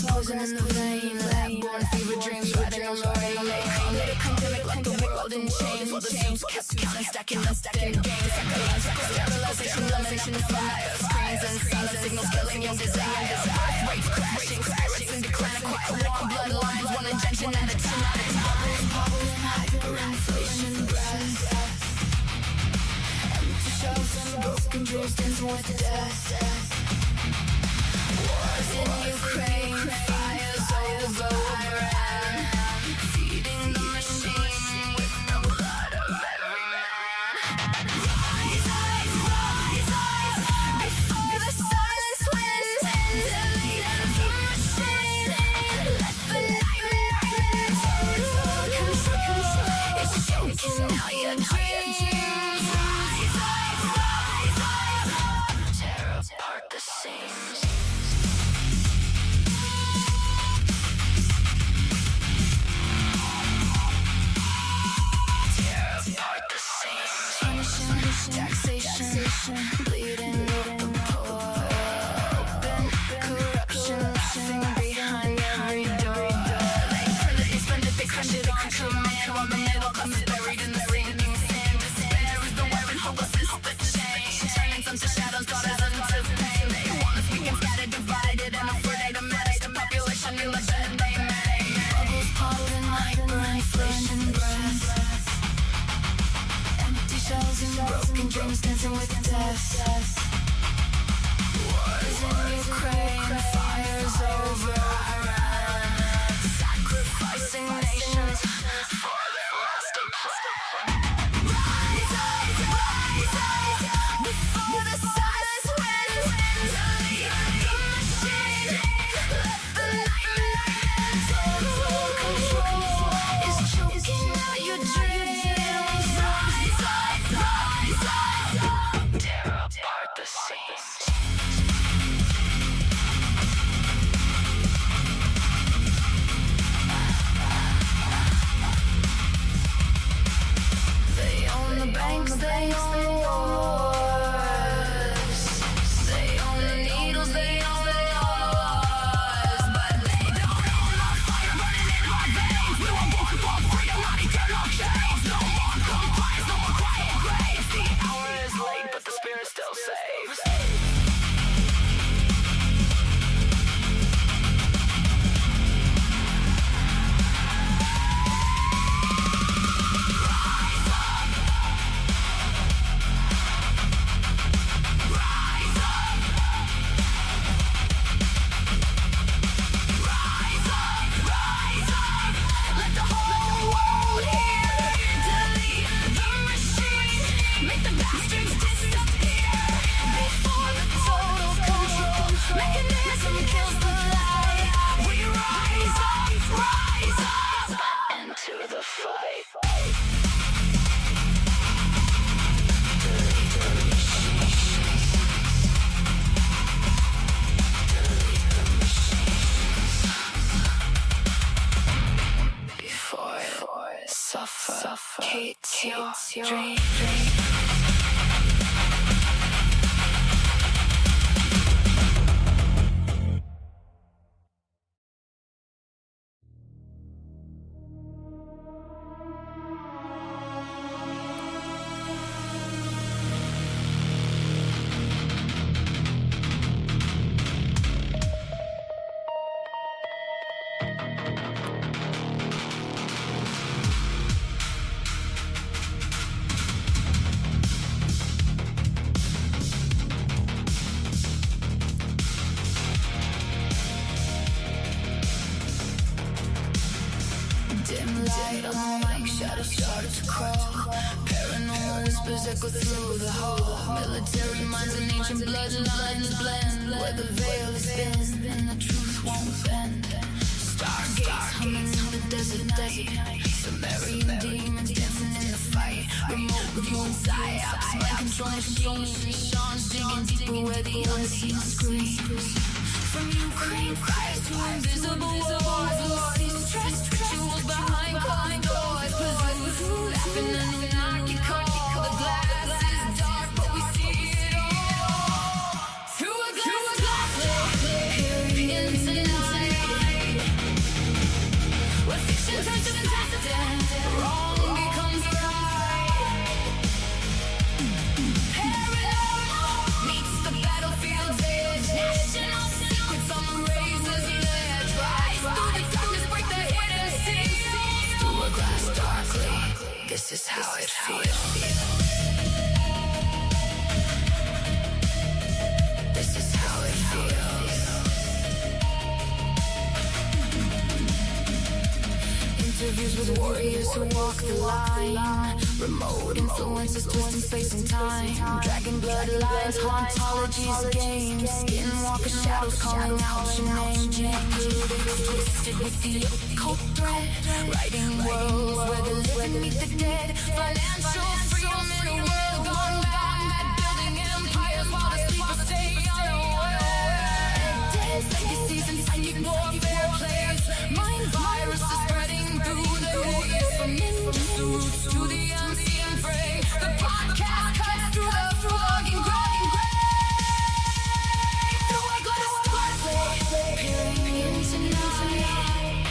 grass, poison in the vein. Lab-born fever dreams, riding on the rain. Made a pandemic like the world in chains, while the Zeus kept counting, stacking gains. Sterilization, elimination of fire. Screens and silent signals killing young desires. Rates crashing, spirits in decline. A quiet war, bloodlines, one injection and the tonight. Bubbles, hyperinflation, breath. Empty shelves and broken dreams dancing with death. Wars in Ukraine, fires over Iran, feeding the machine with the blood of every man. Rise, before the silence wins. Delete the machine, let the nightmare control. It's choking out your dreams. Tear apart the seams. Taxation, bleeding, poor, open, corruption, laughing behind every door. They print it, they spend it, they crush it on command. While the middle class is buried in the sinking sand. Despair is the wearing, hopeless is the change. Turning some to shadows, daughters into pain. They want us weak and scattered, divided, and afraid to manage the population. You let that they make bubbles popping, hyperinflation, breath. Shells and broken dreams dancing with death. Wars in Ukraine, fires over Iran, sacrificing nations for their lasting plan. Rise, before the silence wins. Delete the machine, let the nightmare total control. Is choking out your dreams. Tear apart the seams. They own the banks, they own the wars. They own the needles, they own the laws. But they don't own the fire burning in our veins. We were born for freedom, not eternal chains. No more compliance, no more quiet graves. The hour is late, but the spirit still saves. Let the whole world hear. Delete the machine, make the bastards disappear. Before the total control mechanism kills the light. We rise up into the fight. Delete the machine. Delete the machine. Before it suffocates your dream. Dim light on the mic, shadows started to crawl. Paranormal whispers echo through the hall. Military minds and ancient bloodlines blend. Where the veil is thin and the truth won't bend. Stargates humming in the desert night. Sumerian demons dancing in the fight. Remote viewing psyops, mind control machines. Sean's digging deeper where the unseen screams. From Ukraine fires to invisible wars. Stress rituals behind closed doors. Possessed, laughing and anarchical. The glass is dark, but we see it all. Through a glass, period tonight. Interviews with warriors who walk the line. Remote influences twisting space and time. Dragon bloodlines, hauntologies, games. Skinwalker shadows calling out your name. Twisted with the occult thread. Writing worlds where the living meet the dead. Financial freedom in a world gone bad. Building empires while the sleepers stay unaware. Legacies and psychic warfare plays. Mind viruses spreading through the haze. From ninjas to roots to the unseen prey. The podcast cuts through the flogging grave. Through a glass doorway, peering into night.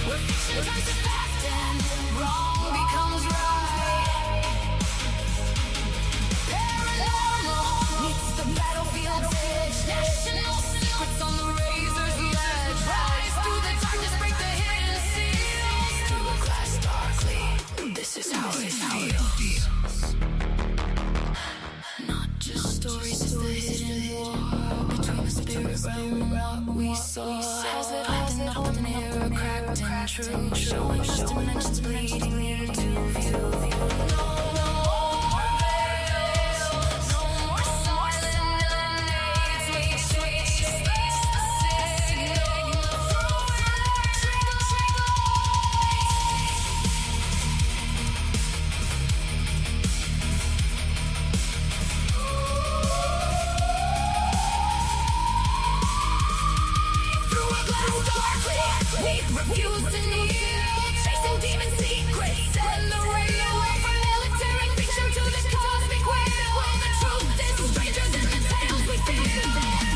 Where fiction turns to fact and wrong becomes right. Paranormal meets the battlefield's edge. National secrets on the razor's ledge. Rise through the darkness, break the hidden seals. Through a glass darkly, this is how it feels. Not just stories, it's the hidden war between the spirit realm and what we saw. Hazlett holding up the mirror, cracked and true, showing us dimensions bleeding near to view. No more veils, no more silent nights. We chase the signal through electric through a glass darkly, we refuse to kneel, chasing demon secrets and the real world from military fiction to the cosmic wheel. Well, the truth is stranger than the tales we feel.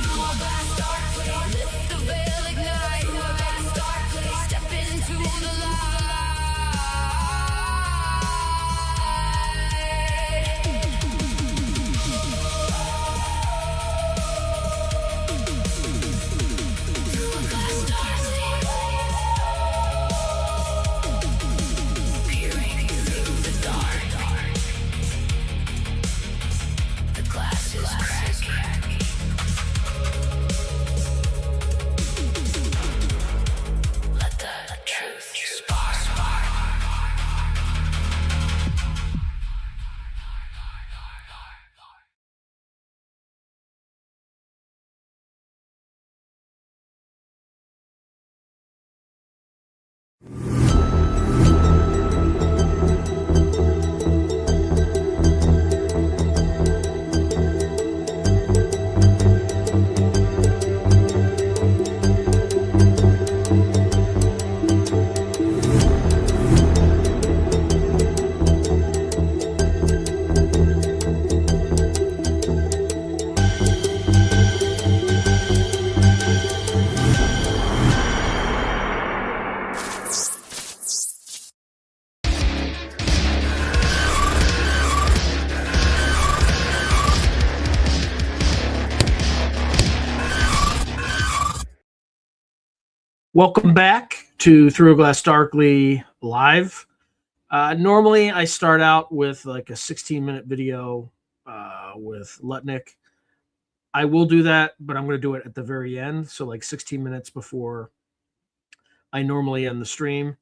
Through a glass darkly, lift the veil, ignite. Through a glass darkly, step into the light. Through a glass darkly, peering through the dark. The glass is cracking. Let the truth spark. Welcome back to Through a Glass Darkly Live. Normally, I start out with like a 16-minute video with Lutnick. I will do that, but I'm going to do it at the very end. So like 16 minutes before I normally end the stream.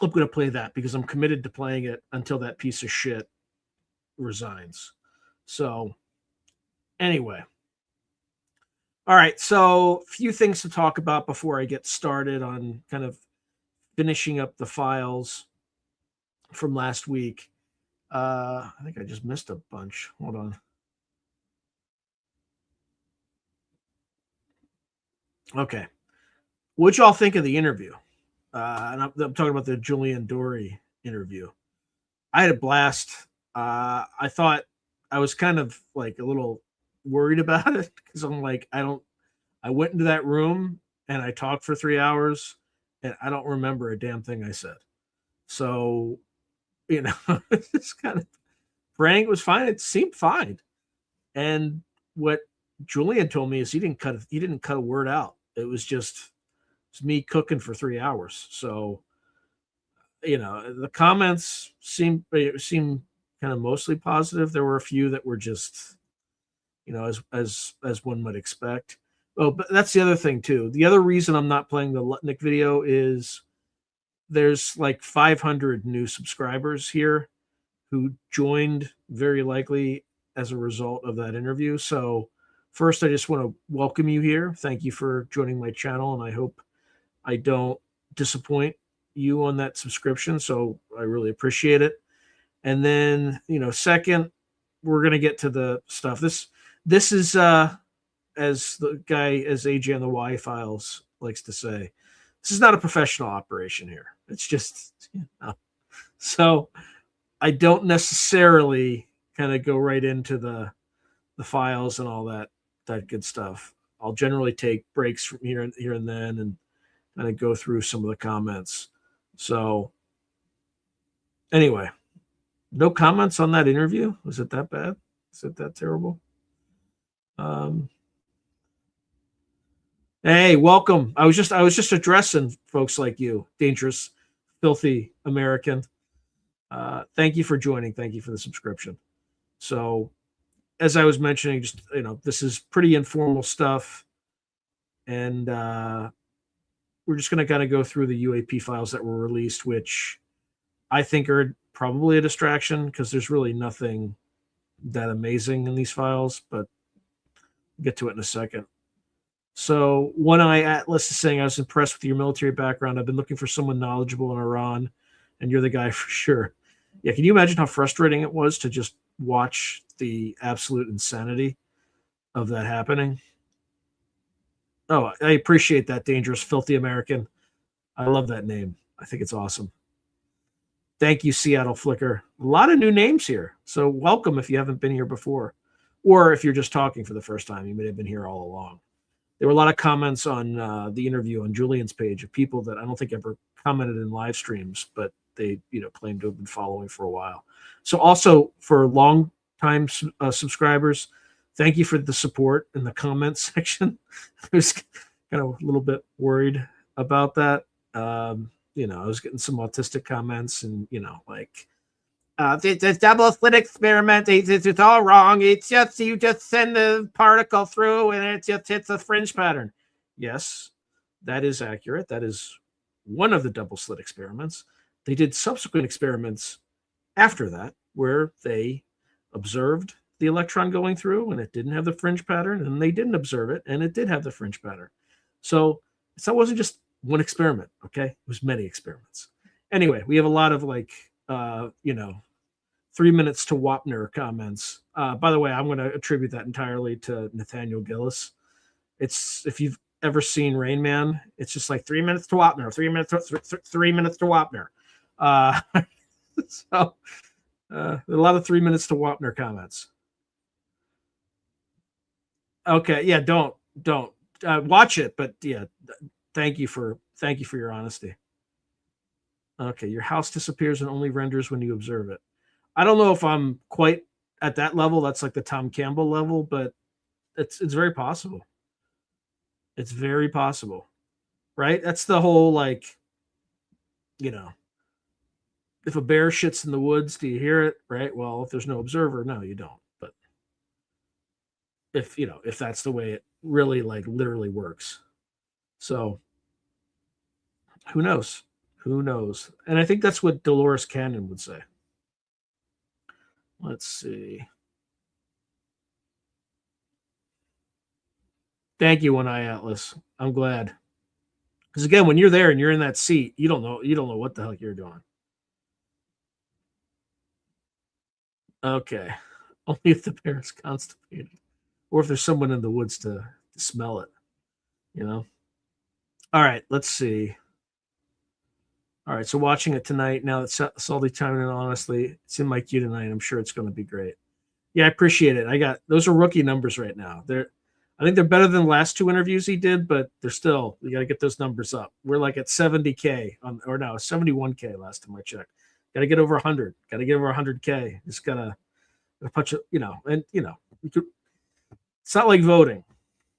I'm going to play that because I'm committed to playing it until that piece of shit resigns. So anyway. All right, so a few things to talk about before I get started on kind of finishing up the files from last week. I think I just missed a bunch. Hold on. Okay. What'd y'all think of the interview? And I'm talking about the Julian Dory interview. I had a blast. I thought I was kind of like a little worried about it because I'm like, I went into that room and I talked for 3 hours and I don't remember a damn thing I said. So, it's kind of praying it was fine. It seemed fine. And what Julian told me is he didn't cut a word out. It was me cooking for 3 hours. So, the comments seem kind of mostly positive. There were a few that were just, as one might expect. Oh, but that's the other thing too. The other reason I'm not playing the Lutnick video is there's like 500 new subscribers here who joined very likely as a result of that interview. So, first, I just want to welcome you here. Thank you for joining my channel, and I hope I don't disappoint you on that subscription. So, I really appreciate it. And then, second, we're going to get to the stuff. This is as the guy, as AJ on the Y Files likes to say, this is not a professional operation here. It's just, so I don't necessarily kind of go right into the files and all that good stuff. I'll generally take breaks from here and then and kind of go through some of the comments. So anyway, no comments on that interview. Was it that bad? Is it that terrible? Hey, welcome. I was just addressing folks like you, dangerous, filthy American. Thank you for joining. Thank you for the subscription. So, as I was mentioning, just this is pretty informal stuff, and we're just going to kind of go through the UAP files that were released, which I think are probably a distraction because there's really nothing that amazing in these files, but we'll get to it in a second. So, One Eye Atlas is saying, I was impressed with your military background. I've been looking for someone knowledgeable in Iran, and you're the guy for sure. Yeah, can you imagine how frustrating it was to just watch the absolute insanity of that happening? Oh, I appreciate that, dangerous, filthy American. I love that name. I think it's awesome. Thank you, Seattle Flicker. A lot of new names here. So welcome if you haven't been here before. Or if you're just talking for the first time, you may have been here all along. There were a lot of comments on the interview on Julian's page of people that I don't think ever commented in live streams, but they claim to have been following for a while. So also for long time subscribers, thank you for the support in the comments section. I was kind of a little bit worried about that. I was getting some autistic comments and like the double slit experiment, it's all wrong. It's just you just send the particle through and it just hits a fringe pattern. Yes, that is accurate. That is one of the double slit experiments. They did subsequent experiments after that where they observed the electron going through and it didn't have the fringe pattern, and they didn't observe it and it did have the fringe pattern. So it wasn't just one experiment. Okay, it was many experiments. Anyway, we have a lot of 3 minutes to Wapner comments. By the way, I'm going to attribute that entirely to Nathaniel Gillis. It's, if you've ever seen Rain Man, it's just like 3 minutes to Wapner, 3 minutes, 3 minutes to Wapner. So a lot of 3 minutes to Wapner comments. Okay, yeah, don't watch it, but yeah, thank you for your honesty. Okay, your house disappears and only renders when you observe it. I don't know if I'm quite at that level. That's like the Tom Campbell level, but it's very possible. It's very possible, right? That's the whole if a bear shits in the woods, do you hear it? Right? Well, if there's no observer, no, you don't. But if that's the way it really literally works. So who knows? Who knows? And I think that's what Dolores Cannon would say. Let's see. Thank you, One Eye Atlas. I'm glad. Because again, when you're there and you're in that seat, you don't know what the heck you're doing. Okay. Only if the bear is constipated. Or if there's someone in the woods to smell it. All right, let's see. All right, so watching it tonight, now that Salty chiming in, honestly, it's in my queue tonight. I'm sure it's going to be great. Yeah, I appreciate it. Those are rookie numbers right now. I think they're better than the last two interviews he did, but they're still, you got to get those numbers up. We're like at 70K or no, 71K last time I checked. Got to get over 100. Got to get over 100K. Just got to punch it, it's not like voting.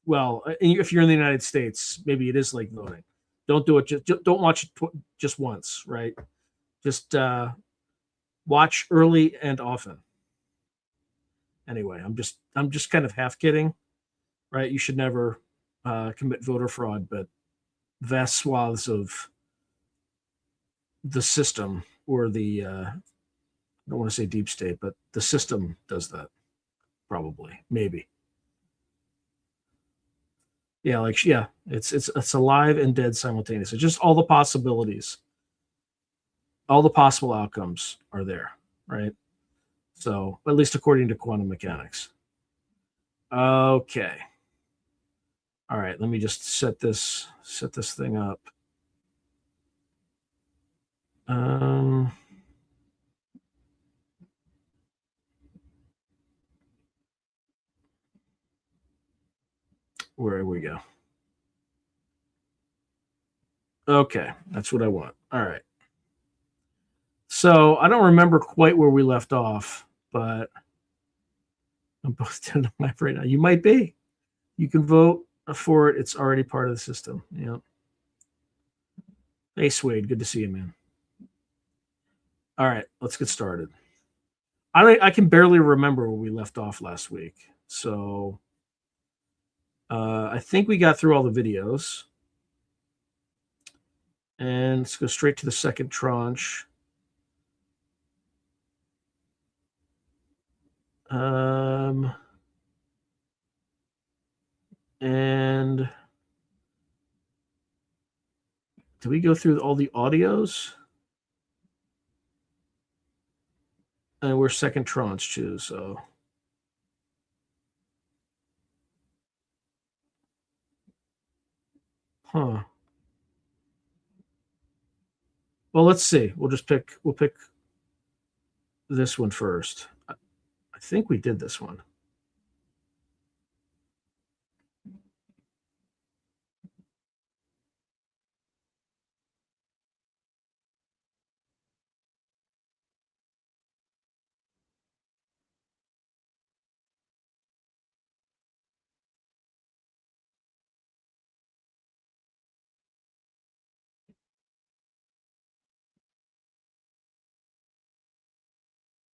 Well, if you're in the United States, maybe it is like voting. Don't do it. Don't watch it just once, right? Just watch early and often. Anyway, I'm just kind of half kidding, right? You should never commit voter fraud, but vast swaths of the system or the I don't want to say deep state, but the system does that. Probably, maybe. Yeah, like yeah, it's alive and dead simultaneously. Just all the possibilities, all the possible outcomes are there, right? So at least according to quantum mechanics. Okay. All right. Let me just set this thing up. Um, where we go? Okay, that's what I want. All right. So I don't remember quite where we left off, but I'm both doing the map right now. You might be. You can vote for it. It's already part of the system. Yeah. Hey, Swade, good to see you, man. All right, let's get started. I can barely remember where we left off last week, so I think we got through all the videos, and let's go straight to the second tranche. And did we go through all the audios? And we're second tranche too, so huh. Well, let's see. We'll pick this one first. I think we did this one.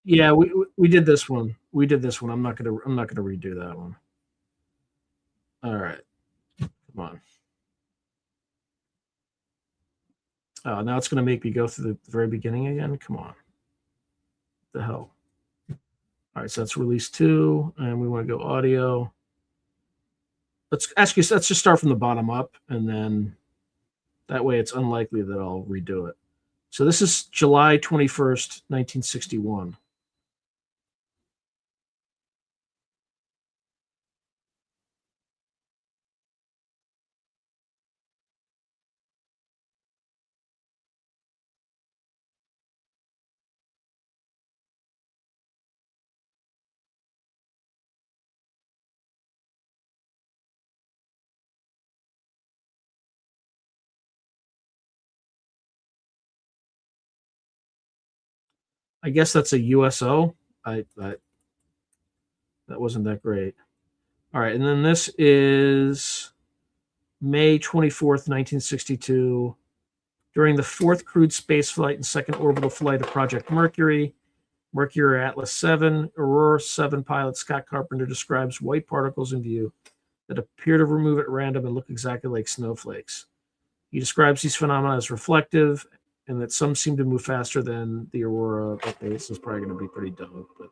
Yeah, we did this one. We did this one. I'm not gonna redo that one. All right, come on. Oh, now it's gonna make me go through the very beginning again. Come on, what the hell. All right, so that's release two, and we want to go audio. Let's ask you. Let's just start from the bottom up, and then that way it's unlikely that I'll redo it. So this is July 21st, 1961. I guess that's a USO. I that wasn't that great. All right, and then this is May 24th, 1962. During the fourth crewed space flight and second orbital flight of Project Mercury, Mercury Atlas 7, Aurora 7 pilot Scott Carpenter describes white particles in view that appear to remove at random and look exactly like snowflakes. He describes these phenomena as reflective and that some seem to move faster than the Aurora. Okay, this is probably going to be pretty dumb, but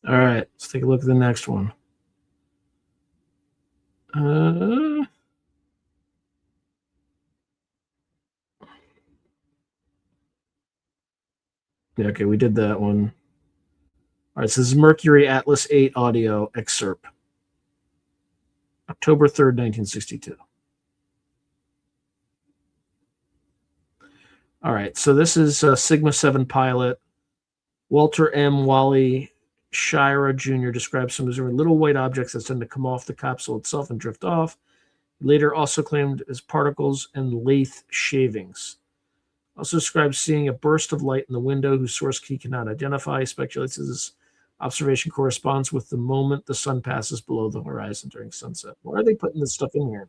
All right, let's take a look at the next one. Yeah, okay, we did that one. All right, so this is Mercury Atlas 8 audio excerpt. October 3rd, 1962. All right, so this is Sigma 7 pilot. Walter M. Wally Shira Jr. describes some little white objects that tend to come off the capsule itself and drift off. Later also claimed as particles and lathe shavings. Also describes seeing a burst of light in the window whose source he cannot identify. Speculates this observation corresponds with the moment the sun passes below the horizon during sunset. Why are they putting this stuff in here?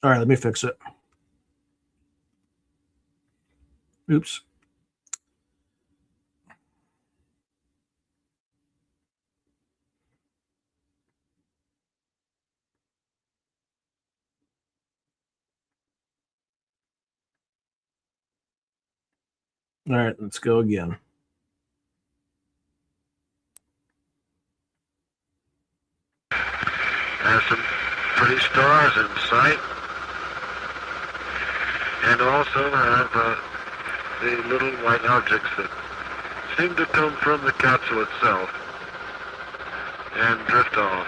All right, let me fix it. Oops. All right, let's go again. There's some pretty stars in sight, and also have the little white objects that seem to come from the capsule itself and drift off.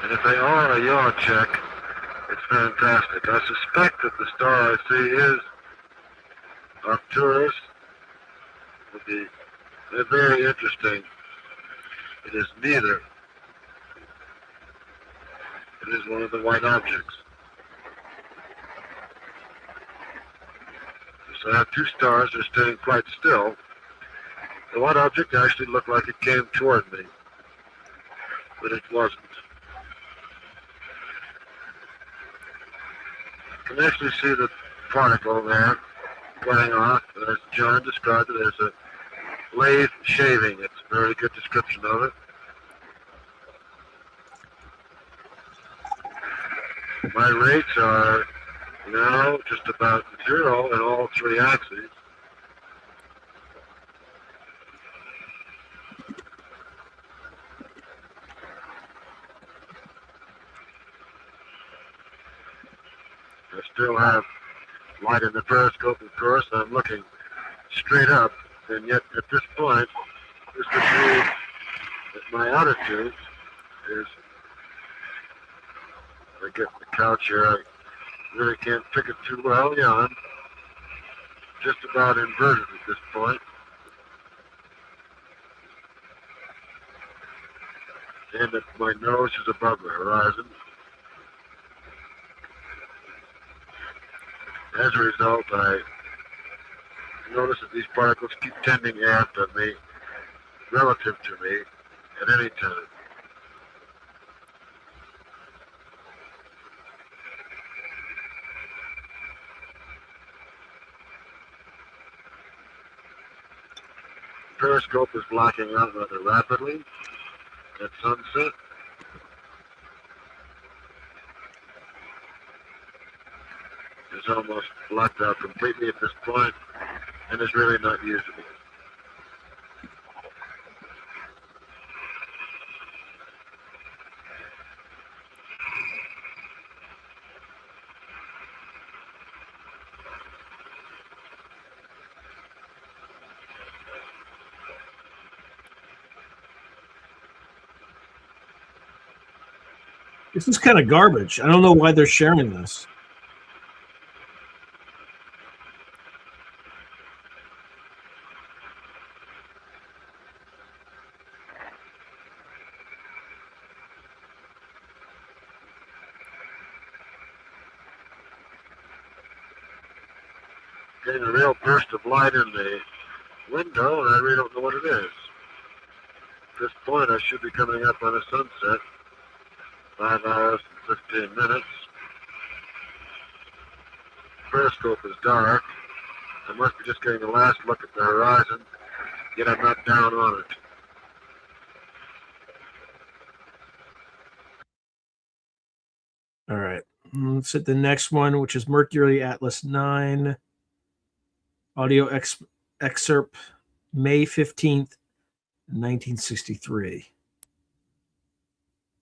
And if they are a yaw check, it's fantastic. I suspect that the star I see is Arcturus. They're very interesting. It is neither. It is one of the white objects. So I have two stars that are staying quite still. The white object actually looked like it came toward me, but it wasn't. You can actually see the particle there going off. As John described it as a lathe shaving. It's a very good description of it. My rates are now just about 0 in all three axes. I still have light in the periscope, of course. I'm looking straight up, and yet at this point, this would mean that my altitude is, I get the couch here, I really can't pick it too well. Yeah, I'm just about inverted at this point. And that my nose is above the horizon. As a result, I notice that these particles keep tending aft on me, relative to me, at any time. Periscope is blacking out rather rapidly at sunset. It's almost blacked out completely at this point and is really not usable. This is kind of garbage. I don't know why they're sharing this. Getting a real burst of light in the window, and I really don't know what it is. At this point, I should be coming up on a sunset. 5 hours and 15 minutes. Periscope is dark. I must be just getting the last look at the horizon, yet I'm not down on it. All right. Let's hit the next one, which is Mercury Atlas 9. Audio excerpt, May 15th, 1963.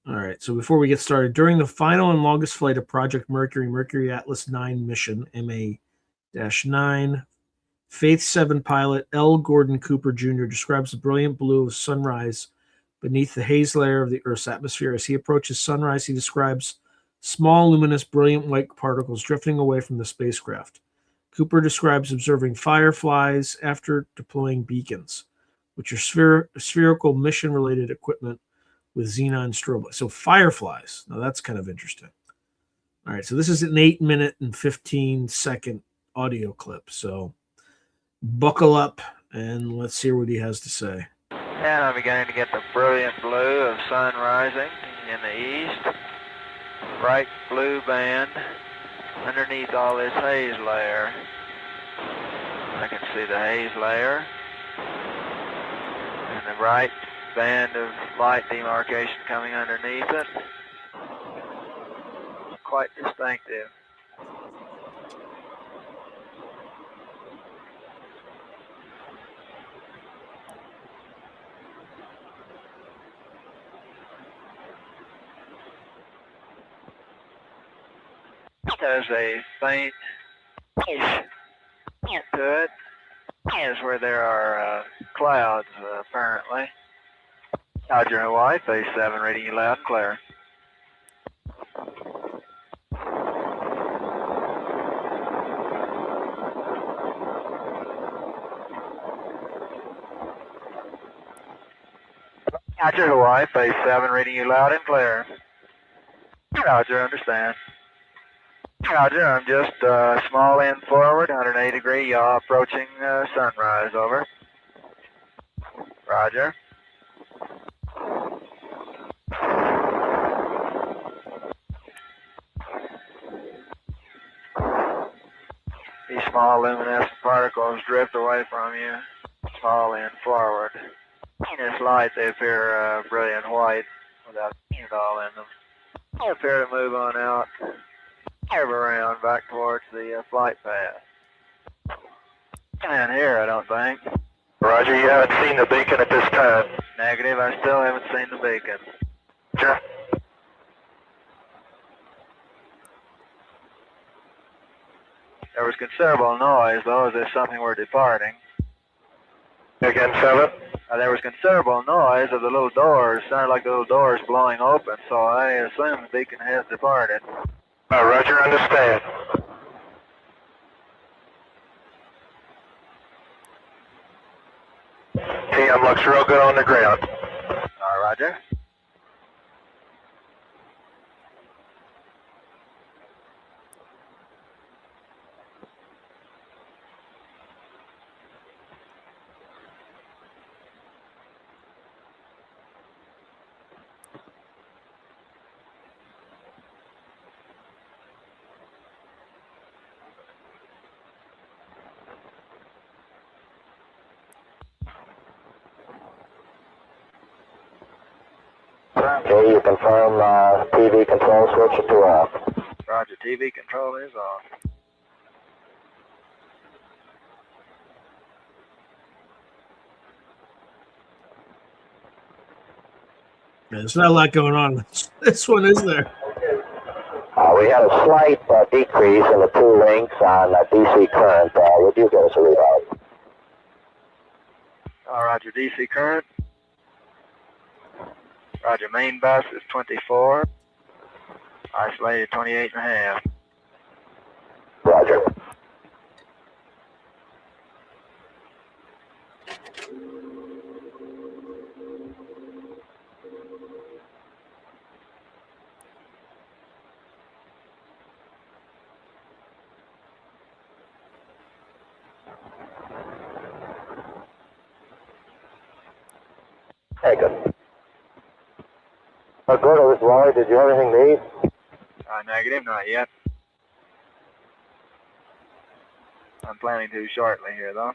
All right. So before we get started, during the final and longest flight of Project Mercury, Mercury Atlas 9 mission, MA-9, Faith 7 pilot L. Gordon Cooper Jr. describes the brilliant blue of sunrise beneath the haze layer of the Earth's atmosphere. As he approaches sunrise, he describes small, luminous, brilliant white particles drifting away from the spacecraft. Cooper describes observing fireflies after deploying beacons, which are spherical mission-related equipment with xenon strobe. So fireflies. Now that's kind of interesting. All right, so this is an 8-minute and 15-second audio clip. So buckle up and let's hear what he has to say. And I'm beginning to get the brilliant blue of sun rising in the east. Bright blue band underneath all this haze layer. I can see the haze layer and the bright band of light demarcation coming underneath it. Quite distinctive. There's a faint to it. Is where there are clouds, apparently. Roger, Hawaii, phase 7, reading you loud and clear. Roger, Hawaii, phase 7, reading you loud and clear. Roger, understand. Roger, I'm just small end forward, 180 degree yaw, approaching sunrise, over. Roger. These small luminescent particles drift away from you, small end forward. In this light, they appear brilliant white without paint at all in them. They appear to move on out, curve around back towards the flight path. And here, I don't think. Roger, you haven't seen the beacon at this time. Negative, I still haven't seen the beacon. Sure. There was considerable noise, though, as if something were departing. Again, 7. There was considerable noise of the little doors. Sounded like the little doors blowing open, so I assume the beacon has departed. Roger, understand. TM looks real good on the ground. Roger. Okay, you confirm TV control switch to off. Roger, TV control is off. Yeah, there's not a lot going on. This one, is there? We had a slight decrease in the 2 links on DC current. Would you give us a readout? Roger, DC current. Roger, main bus is 24. Isolated 28.5. Roger. Very good. Gordo, this is Wally. Did you have anything to eat? Negative, not yet. I'm planning to shortly here, though.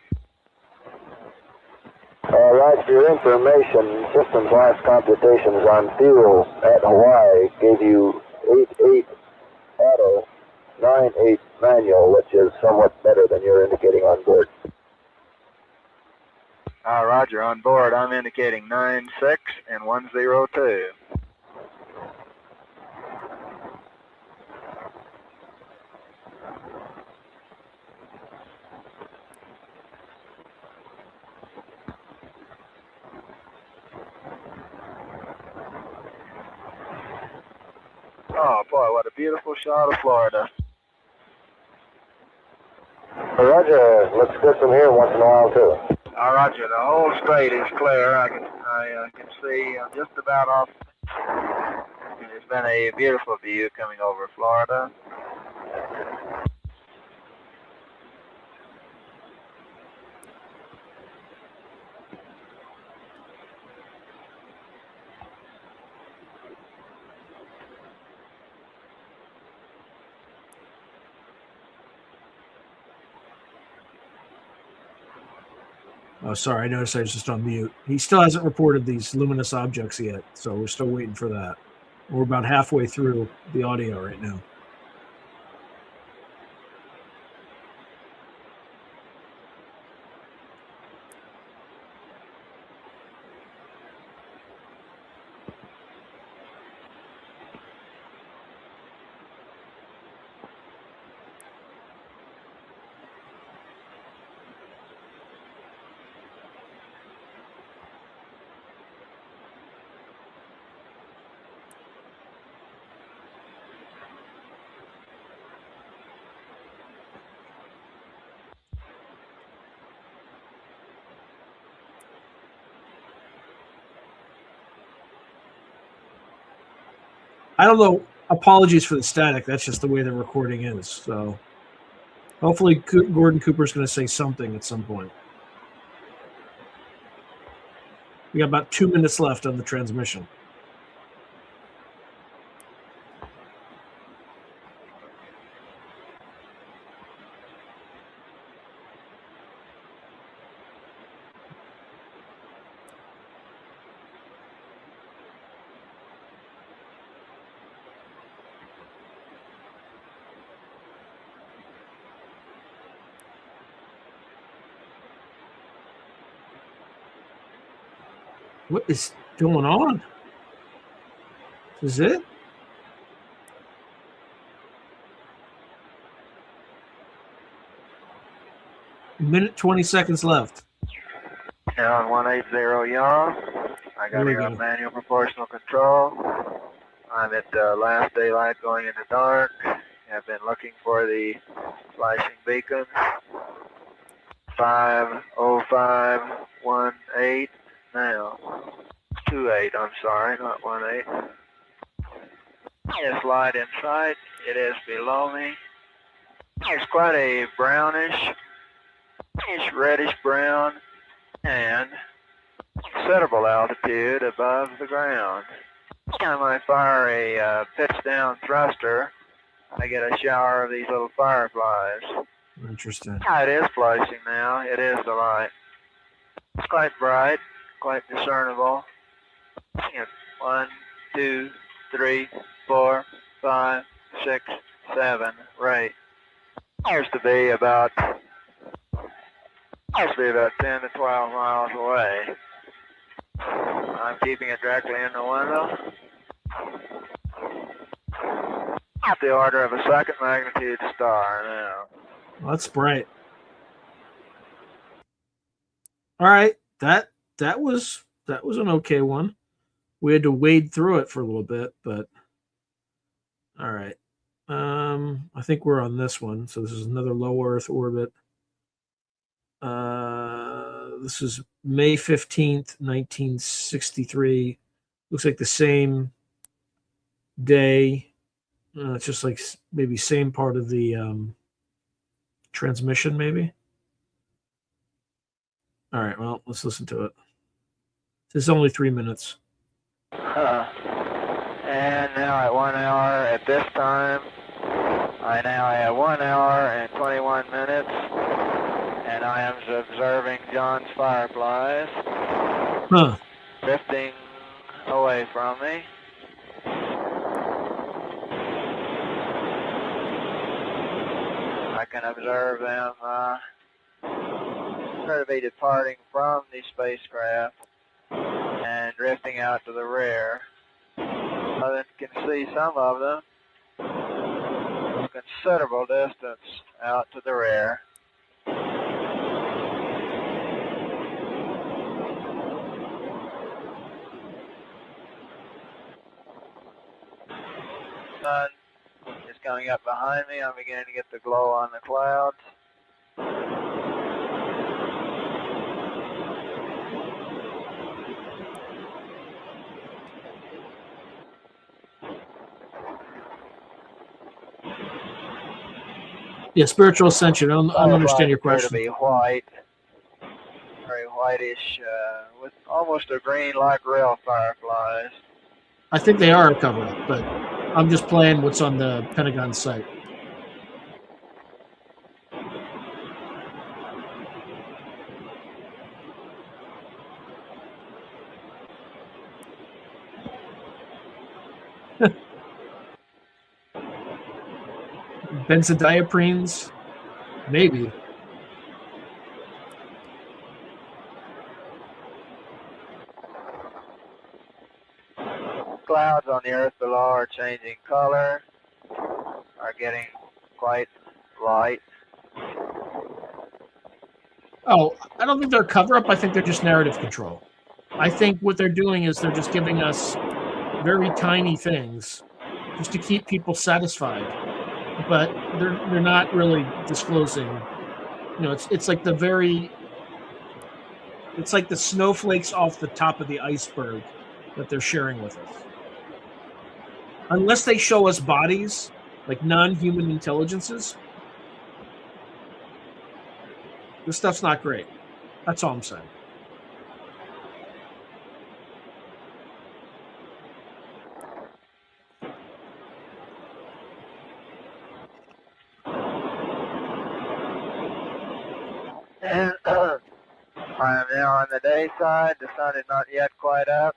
Roger, for your information, systems last computations on fuel at Hawaii gave you 8-8 auto, 9-8 manual, which is somewhat better than you're indicating on board. Roger, on board I'm indicating 9-6 and 102. Oh boy, what a beautiful shot of Florida. Roger, looks good from here once in a while too. Roger, the whole strait is clear. I can see just about off. It's been a beautiful view coming over Florida. Oh, sorry. I noticed I was just on mute. He still hasn't reported these luminous objects yet, so we're still waiting for that. We're about halfway through the audio right now. I don't know. Apologies for the static. That's just the way the recording is. So hopefully Gordon Cooper's going to say something at some point. We got about 2 minutes left on the transmission. What is going on? Is it? Minute 20 seconds left. Now on 180 yaw. I got here on manual proportional control. I'm at last daylight going into dark. I've been looking for the flashing beacons. 50518 now. 28, I'm sorry, not 18. It's light in sight. It is below me. It's quite a brownish, it's reddish brown, and considerable altitude above the ground. Every time I fire a pitch down thruster, I get a shower of these little fireflies. Interesting. It is flashing now. It is the light. It's quite bright, quite discernible. 1, 2, 3, 4, 5, 6, 7, right. Appears to be about 10 to 12 miles away. I'm keeping it directly in the window. At the order of a second magnitude star now. Well, that's bright. All right, that was an okay one. We had to wade through it for a little bit, but all right. I think we're on this one. So this is another low Earth orbit. This is May 15th, 1963. Looks like the same day. It's just like maybe same part of the transmission, maybe. All right, well, let's listen to it. This is only 3 minutes. And now at 1 hour at this time, I now have 1 hour and 21 minutes, and I am observing John's fireflies drifting away from me. I can observe them sort of be departing from the spacecraft and drifting out to the rear. I can see some of them a considerable distance out to the rear. Sun is coming up behind me. I'm beginning to get the glow on the clouds. Yeah, spiritual ascension. I don't understand your Fireflies question. appear to be white, very whitish, with almost a green like real fireflies. I think they are a cover-up, but I'm just playing what's on the Pentagon site. Benzodiazepine's? Maybe. Clouds on the earth below are changing color, are getting quite light. Oh, I don't think they're a cover-up. I think they're just narrative control. I think what they're doing is they're just giving us very tiny things just to keep people satisfied. But they're not really disclosing. You know, it's like it's like the snowflakes off the top of the iceberg that they're sharing with us. Unless they show us bodies, like non-human intelligences, this stuff's not great. That's all I'm saying. And I am now on the day side. The sun is not yet quite up,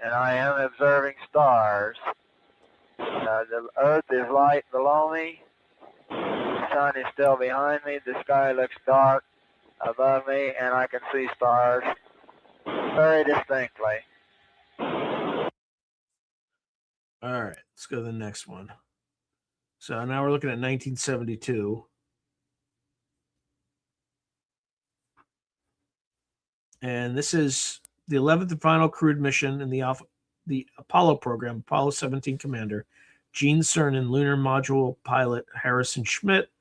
and I am observing stars. The earth is light below me. The sun is still behind me. The sky looks dark above me, and I can see stars very distinctly. All right, let's go to the next one. So now we're looking at 1972. And this is the 11th and final crewed mission in the Apollo program. Apollo 17 commander Gene Cernan, lunar module pilot Harrison Schmitt,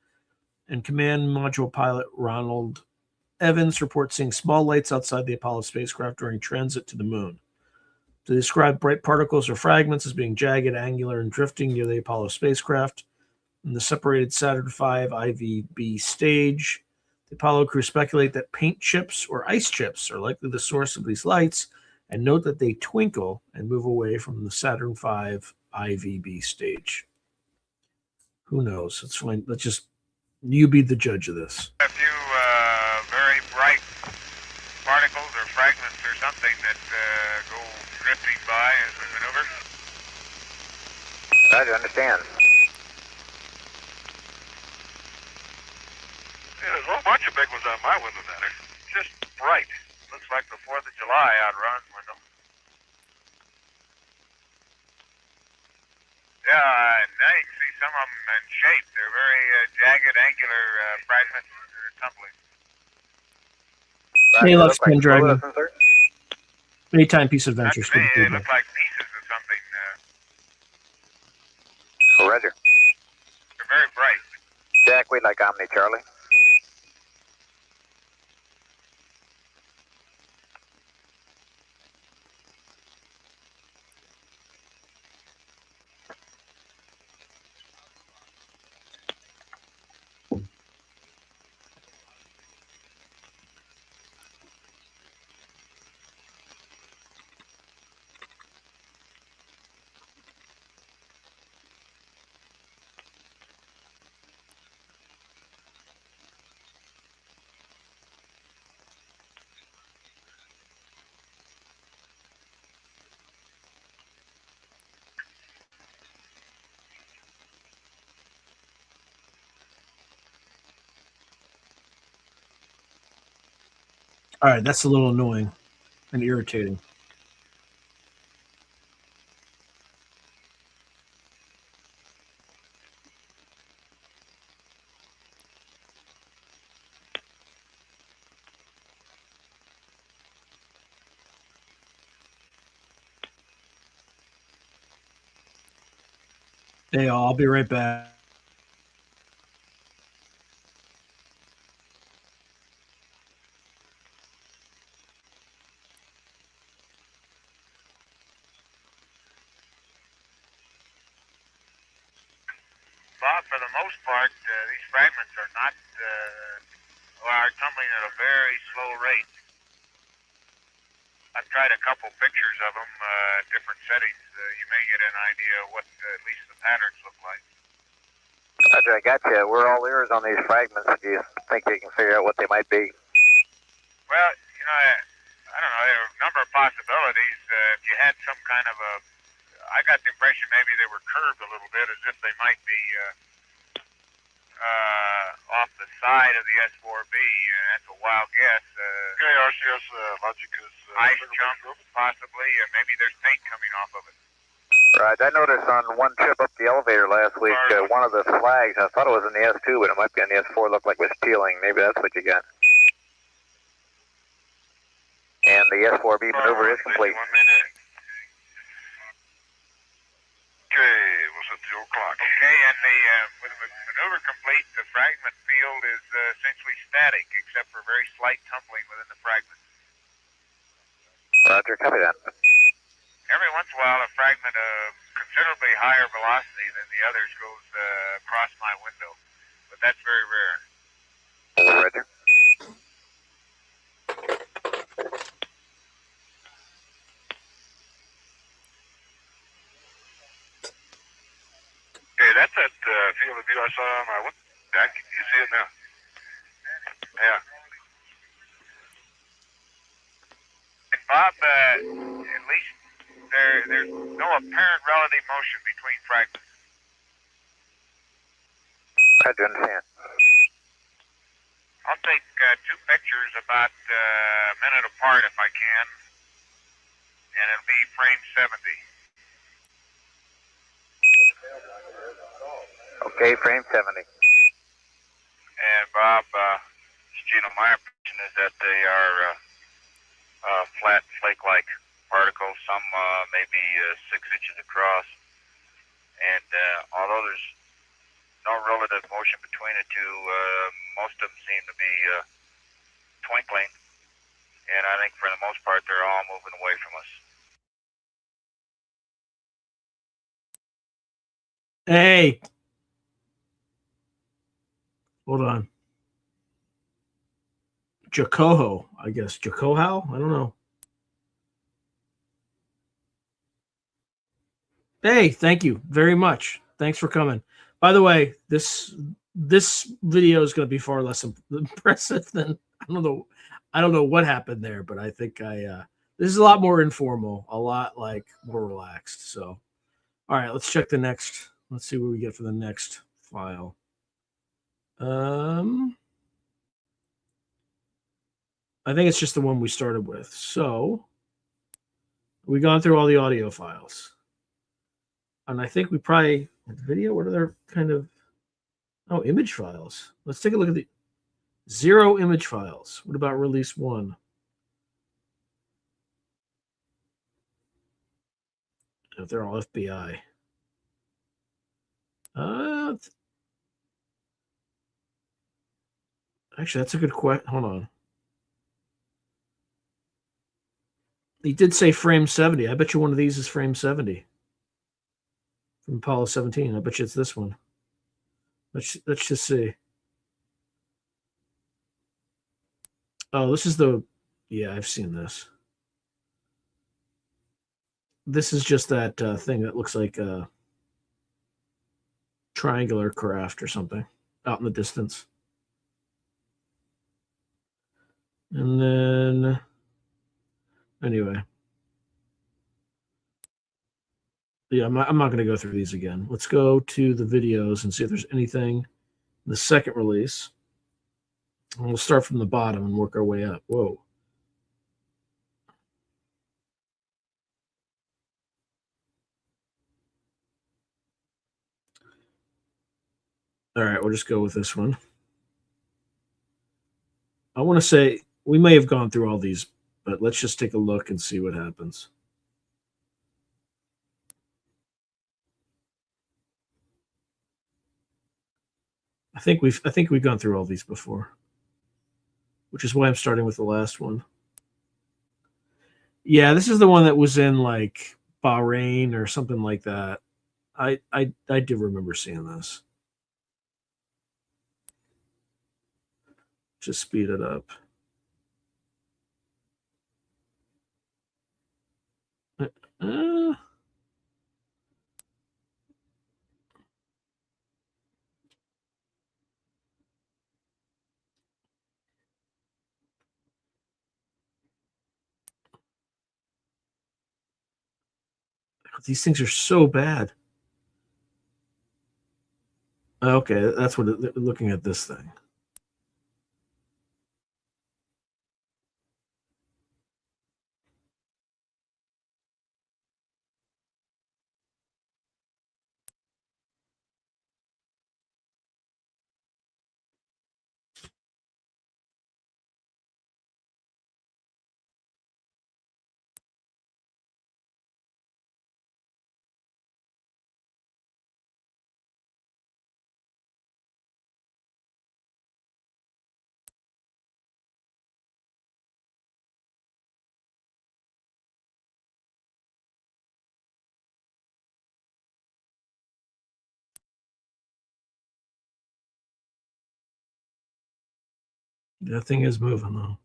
and command module pilot Ronald Evans report seeing small lights outside the Apollo spacecraft during transit to the moon. They describe bright particles or fragments as being jagged, angular, and drifting near the Apollo spacecraft. In the separated Saturn V IVB stage, the Apollo crew speculate that paint chips or ice chips are likely the source of these lights, and note that they twinkle and move away from the Saturn V IVB stage. Who knows? Let's just you be the judge of this. A few very bright particles or fragments or something that go drifting by as we maneuver. Roger, understand. Yeah, there's a whole bunch of big ones on my window there. Just bright. Looks like the 4th of July out Ron's window. Yeah, now you can see some of them in shape. They're very jagged, angular fragments that are tumbling. Hey, Lux Pendragon. Anytime Peace Adventures. Not to me, they look like pieces of something. Roger. They're very bright. Jack, we'd like Omni Charlie. All right, that's a little annoying and irritating. Hey, I'll be right back. Bob, for the most part, these fragments are not, are tumbling at a very slow rate. I've tried a couple pictures of them at different settings. You may get an idea of what at least the patterns look like. Roger, I got you. We're all ears on these fragments. Do you think you can figure out what they might be? Well, you know, I don't know. There are a number of possibilities. If you had some kind of a, I got the impression maybe they were curved a little bit, as if they might be off the side of the S4B. That's a wild guess. Okay, RCS logic is... ice jump, possibly. Maybe there's paint coming off of it. Right, I noticed on one trip up the elevator last week, one of the flags, I thought it was in the S2, but it might be on the S4, looked like it was peeling. Maybe that's what you got. And the S4B maneuver is complete. 1 minute. Okay, we'll set 2 o'clock. Okay, and with the maneuver complete, the fragment field is essentially static, except for very slight tumbling within the fragment. Roger, copy that. Every once in a while, a fragment of considerably higher velocity than the others goes across my window, but that's very rare. Roger. Okay, that's that field of view I saw on my deck. You see it now? Yeah. And Bob, at least there's no apparent relative motion between fragments. I do understand. I'll take 2 pictures about a minute apart if I can, and it'll be frame 70. Okay, frame 70. And Bob, Gino, my impression is that they are flat, flake-like particles. Some maybe 6 inches across. And although there's no relative motion between the two, most of them seem to be twinkling. And I think for the most part, they're all moving away from us. Hey. Hold on. Jacoho, I guess. Jacoho? I don't know. Hey, thank you very much. Thanks for coming. By the way, this video is going to be far less impressive than I don't know what happened there, but I think this is a lot more informal, a lot like more relaxed. So, all right, let's check the next. Let's see what we get for the next file. I think it's just the one we started with. So we've gone through all the audio files. And I think we probably video. What are their kind of image files? Let's take a look at the 0 image files. What about release 1? If they're all FBI. Actually, that's a good question. Hold on. He did say frame 70. I bet you one of these is frame 70. From Apollo 17. I bet you it's this one. Let's just see. Oh, this is the... Yeah, I've seen this. This is just that thing that looks like a triangular craft or something out in the distance. And then... Anyway. Yeah, I'm not going to go through these again. Let's go to the videos and see if there's anything in the second release. And we'll start from the bottom and work our way up. Whoa. All right, we'll just go with this one. I want to say we may have gone through all these, but let's just take a look and see what happens. I think we've gone through all these before, which is why I'm starting with the last one. Yeah, this is the one that was in like Bahrain or something like that. I do remember seeing this. Just speed it up. Uh, these things are so bad. Okay, that's what looking at this thing. That thing is moving though.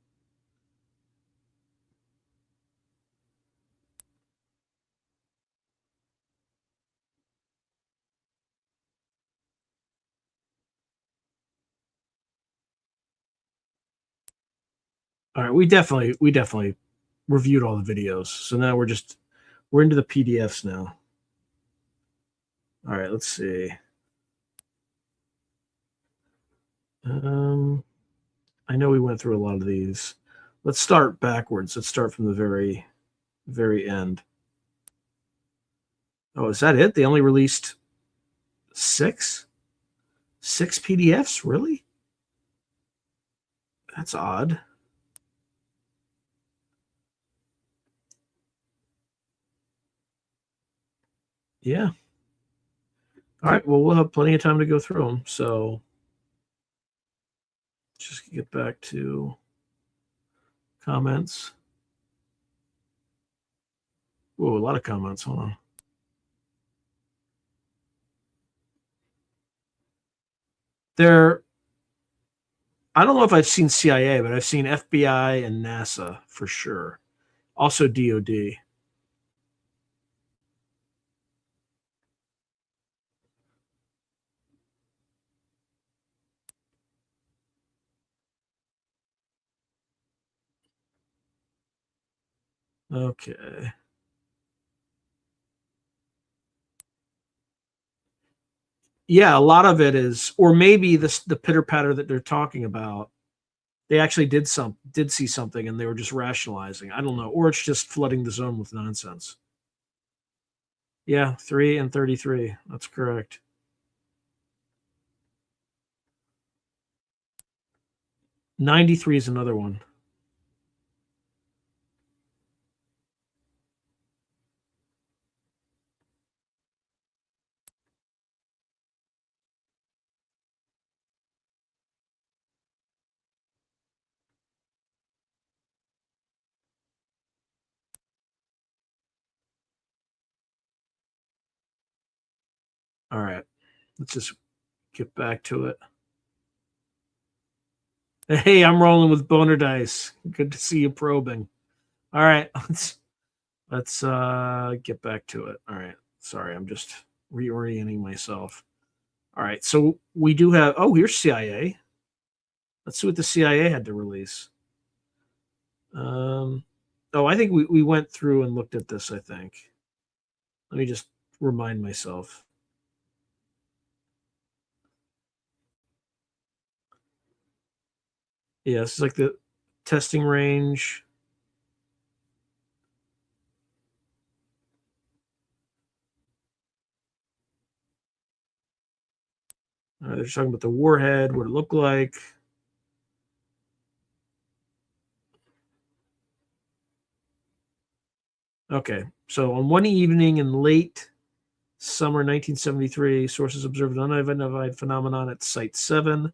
All right, we definitely reviewed all the videos. So now we're into the PDFs now. All right, let's see. I know we went through a lot of these. Let's start backwards. Let's start from the very end. Oh, is that it? They only released six PDFs? Really? That's odd. Yeah. All right. Well, we'll have plenty of time to go through them. So just get back to comments. Whoa, a lot of comments. Hold on. I don't know if I've seen CIA, but I've seen FBI and NASA for sure. Also DOD. Okay. Yeah, a lot of it is, or maybe the pitter patter that they're talking about, they actually did see something and they were just rationalizing. I don't know, or it's just flooding the zone with nonsense. Yeah, 3 and 33. That's correct. '93 is another one. All right, let's just get back to it. Hey, I'm rolling with boner dice. Good to see you probing. All right, let's get back to it. All right, sorry, I'm just reorienting myself. All right, so we do have. Oh, here's CIA. Let's see what the CIA had to release. Oh, I think we went through and looked at this. I think. Let me just remind myself. Yeah, this is like the testing range. They're just talking about the warhead, what it looked like. Okay, so on one evening in late summer 1973, sources observed an unidentified phenomenon at Site 7.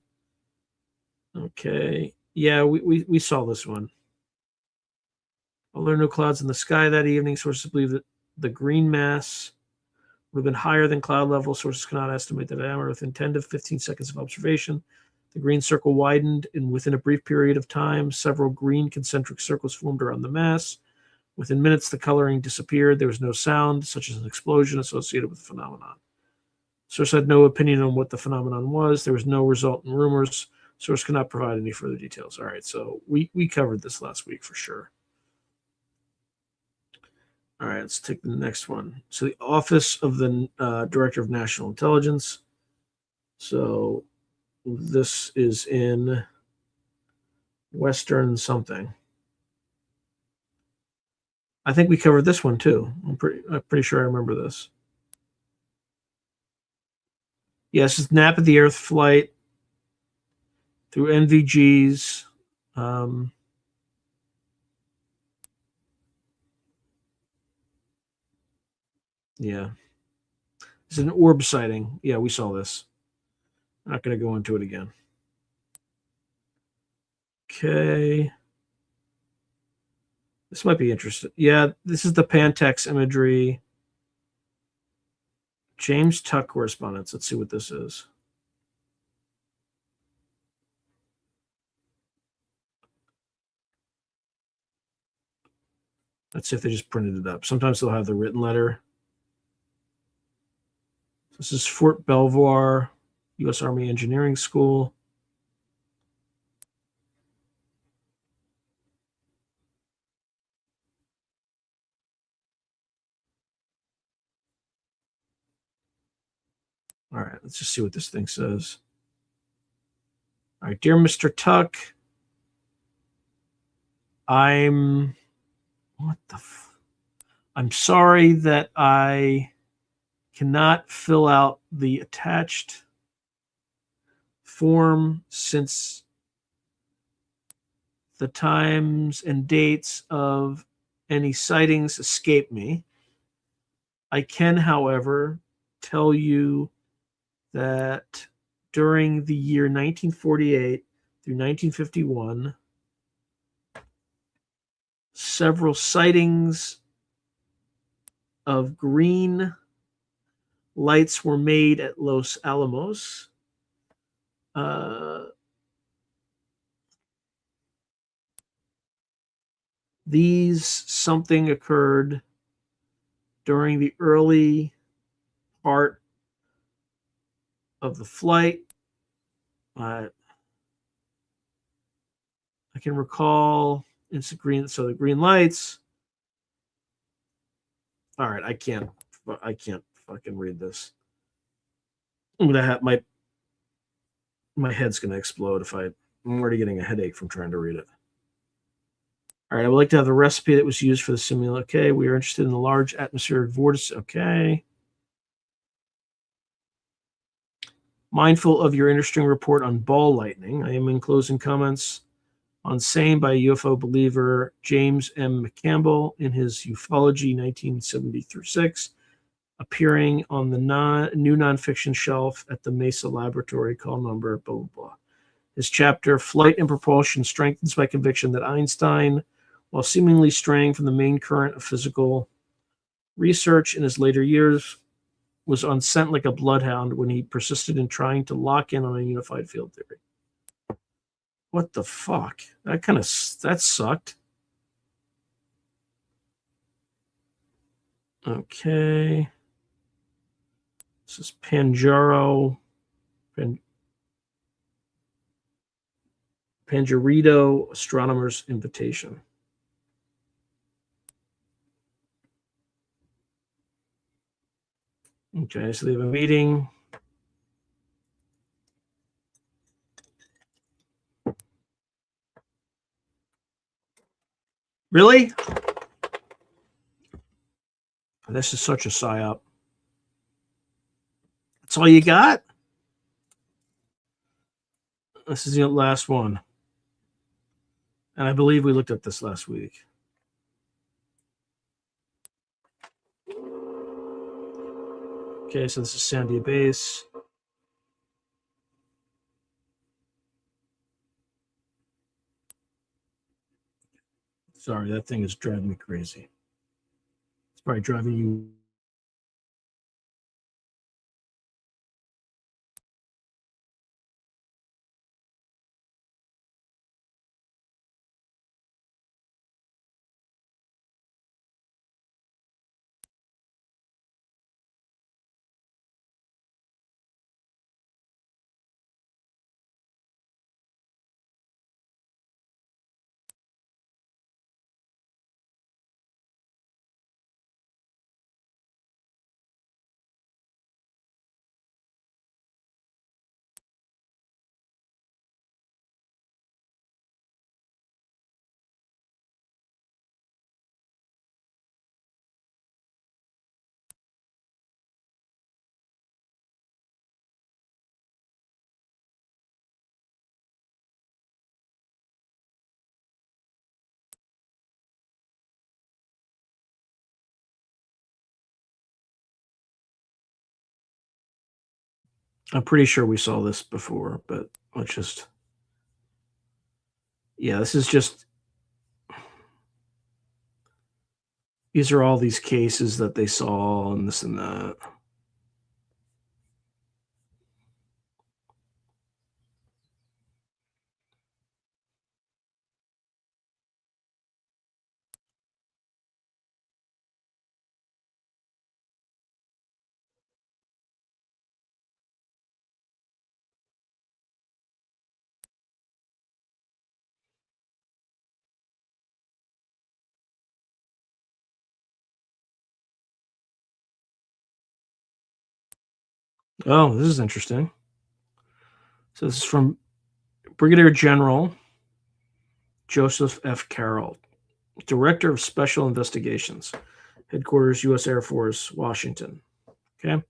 Okay, yeah, we saw this one. Although there were no clouds in the sky that evening, sources believe that the green mass would have been higher than cloud level. Sources cannot estimate the diameter within 10 to 15 seconds of observation. The green circle widened, and within a brief period of time, several green concentric circles formed around the mass. Within minutes, the coloring disappeared. There was no sound, such as an explosion, associated with the phenomenon. Source had no opinion on what the phenomenon was. There was no resultant rumors. Source cannot provide any further details. All right, so we covered this last week for sure. All right, let's take the next one. So the Office of the Director of National Intelligence. So this is in Western something. I think we covered this one too. I'm pretty sure I remember this. Yes, it's Nap of the Earth flight through NVGs. Yeah. It's an orb sighting. Yeah, we saw this. Not going to go into it again. Okay. This might be interesting. Yeah, this is the Pantex imagery. James Tuck correspondence. Let's see what this is. Let's see if they just printed it up. Sometimes they'll have the written letter. This is Fort Belvoir, U.S. Army Engineering School. All right, let's just see what this thing says. All right, dear Mr. Tuck, I'm sorry that I cannot fill out the attached form since the times and dates of any sightings escape me. I can, however, tell you that during the year 1948 through 1951, several sightings of green lights were made at Los Alamos. Something occurred during the early part of the flight. I can recall it's green. So the green lights. All right, I can't fucking read this. I'm gonna have my head's gonna explode if I'm already getting a headache from trying to read it. All right, I would like to have the recipe that was used for the simulation. Okay, we are interested in the large atmospheric vortex. Okay. Mindful of your interesting report on ball lightning, I am enclosing comments on same by UFO believer James M. McCampbell in his Ufology 1970-6, appearing on the new nonfiction shelf at the Mesa Laboratory, call number blah, blah, blah. His chapter, Flight and Propulsion, strengthens my conviction that Einstein, while seemingly straying from the main current of physical research in his later years, was on scent like a bloodhound when he persisted in trying to lock in on a unified field theory. What the fuck? That sucked. Okay. This is Panjarito Astronomer's Invitation. Okay, so they have a meeting. Really? This is such a psyop. That's all you got? This is the last one. And I believe we looked at this last week. Okay, so this is Sandia Base. Sorry, that thing is driving me crazy. It's probably driving you. I'm pretty sure we saw this before, but let's just. Yeah, this is just. These are all these cases that they saw and this and that. Oh, this is interesting. So this is from Brigadier General Joseph F. Carroll, Director of Special Investigations, Headquarters, U.S. Air Force, Washington. Okay.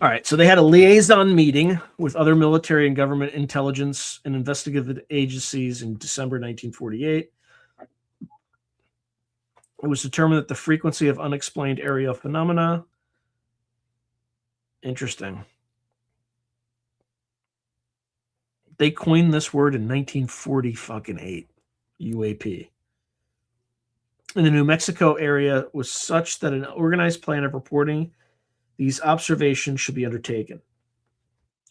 All right. So they had a liaison meeting with other military and government intelligence and investigative agencies in December 1948. It was determined that the frequency of unexplained aerial phenomena. Interesting. They coined this word in 1948, UAP. In the New Mexico area was such that an organized plan of reporting these observations should be undertaken.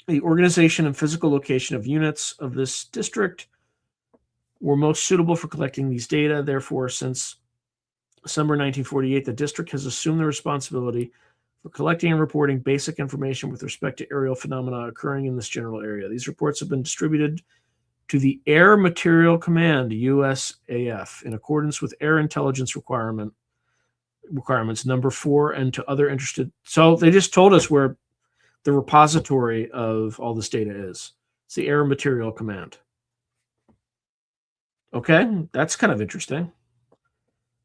The organization and physical location of units of this district were most suitable for collecting these data. Therefore, since December 1948, the district has assumed the responsibility for collecting and reporting basic information with respect to aerial phenomena occurring in this general area. These reports have been distributed to the Air Materiel Command, USAF, in accordance with Air Intelligence requirements number 4, and to other interested. So they just told us where the repository of all this data is. It's the Air Materiel Command. Okay, that's kind of interesting.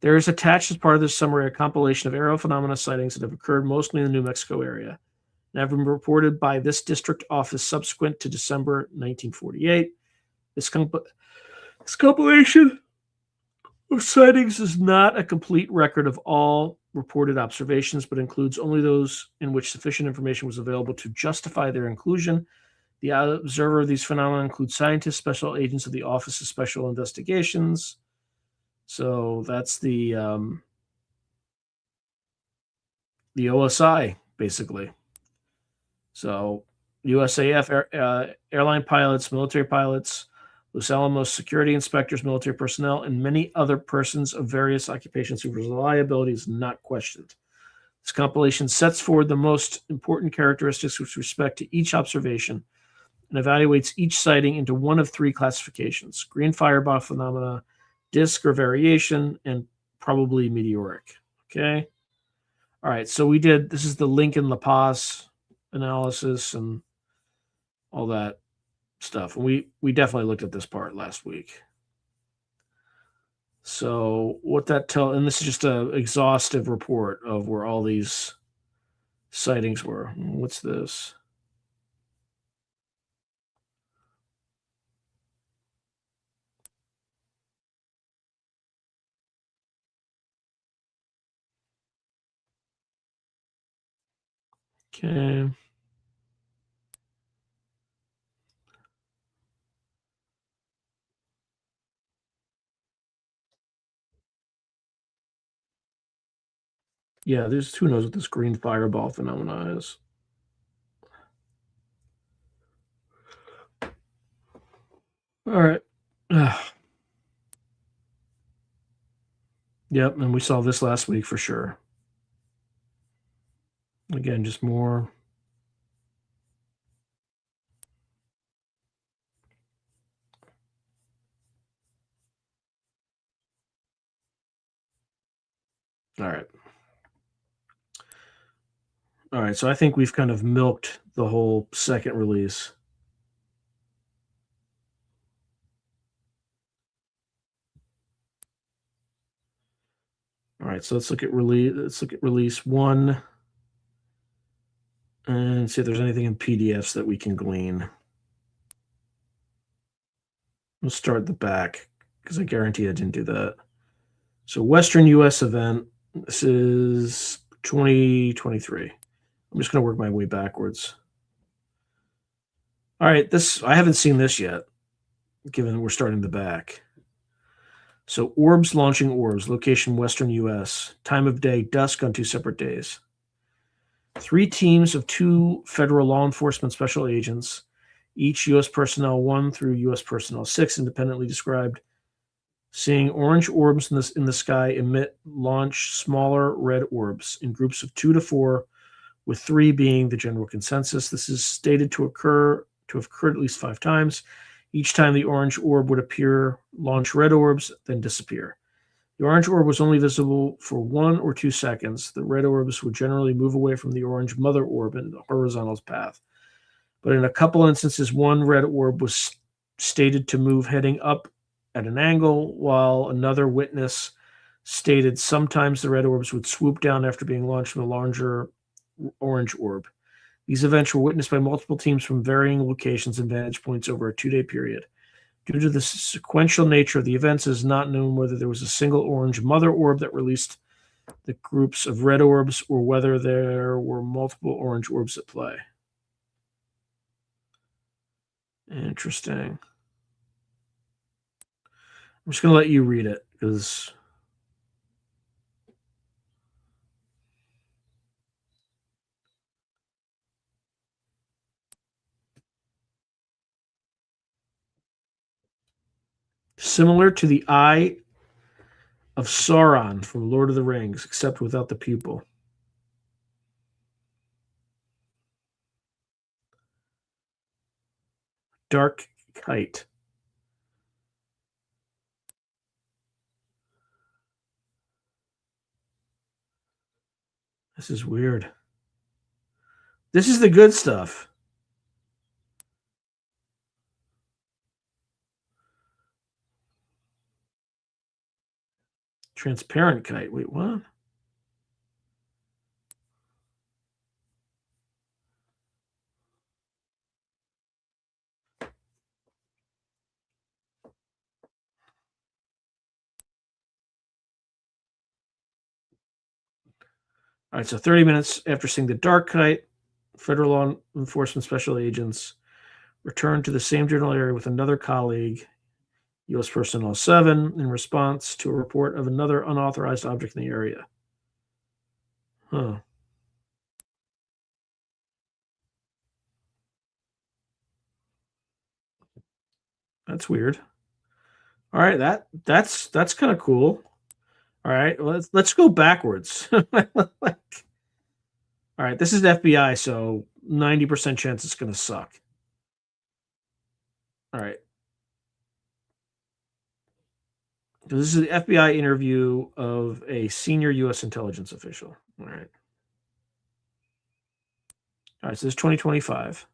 There is attached as part of this summary a compilation of aerial phenomena sightings that have occurred mostly in the New Mexico area and have been reported by this district office subsequent to December 1948. This compilation of sightings is not a complete record of all reported observations, but includes only those in which sufficient information was available to justify their inclusion. The observer of these phenomena includes scientists, special agents of the Office of Special Investigations. So that's the OSI, basically. So USAF airline pilots, military pilots, Los Alamos security inspectors, military personnel, and many other persons of various occupations whose reliability is not questioned. This compilation sets forward the most important characteristics with respect to each observation and evaluates each sighting into one of 3 classifications: green fireball phenomena, disk or variation, and probably meteoric. Okay. All right. So we did, this is the Lincoln La Paz analysis and all that stuff. And we definitely looked at this part last week. So what that and this is just an exhaustive report of where all these sightings were. What's this? Okay. Yeah, there's who knows what this green fireball phenomena is. All right. Yep, and we saw this last week for sure. Again, just more. All right. All right, so I think we've kind of milked the whole second release. All right, so let's look at release 1 and see if there's anything in PDFs that we can glean. We'll start at the back because I guarantee I didn't do that. So Western US event, this is 2023. I'm just going to work my way backwards. All right, I haven't seen this yet, given we're starting the back. So orbs launching orbs, location Western US, time of day, dusk on 2 separate days. 3 teams of 2 federal law enforcement special agents, each U.S. personnel 1 through U.S. personnel 6, independently described, seeing orange orbs in the sky emit launch smaller red orbs in groups of 2 to 4, with 3 being the general consensus. This is stated to have occurred at least 5 times. Each time the orange orb would appear, launch red orbs, then disappear. The orange orb was only visible for 1 or 2 seconds. The red orbs would generally move away from the orange mother orb in the horizontal path. But in a couple instances, one red orb was stated to move heading up at an angle, while another witness stated sometimes the red orbs would swoop down after being launched from the larger orange orb. These events were witnessed by multiple teams from varying locations and vantage points over a 2-day period. Due to the sequential nature of the events, it is not known whether there was a single orange mother orb that released the groups of red orbs or whether there were multiple orange orbs at play. Interesting. I'm just going to let you read it because similar to the eye of Sauron from Lord of the Rings, except without the pupil. Dark kite. This is weird. This is the good stuff. Transparent kite. Wait, what? All right, so 30 minutes after seeing the dark kite, federal law enforcement special agents returned to the same general area with another colleague, U.S. Personnel 7, in response to a report of another unauthorized object in the area. Huh. That's weird. All right, that's kind of cool. All right, let's go backwards. All right, this is the FBI, so 90% chance it's going to suck. All right. So this is the FBI interview of a senior U.S. intelligence official. All right. All right, so this is 2025.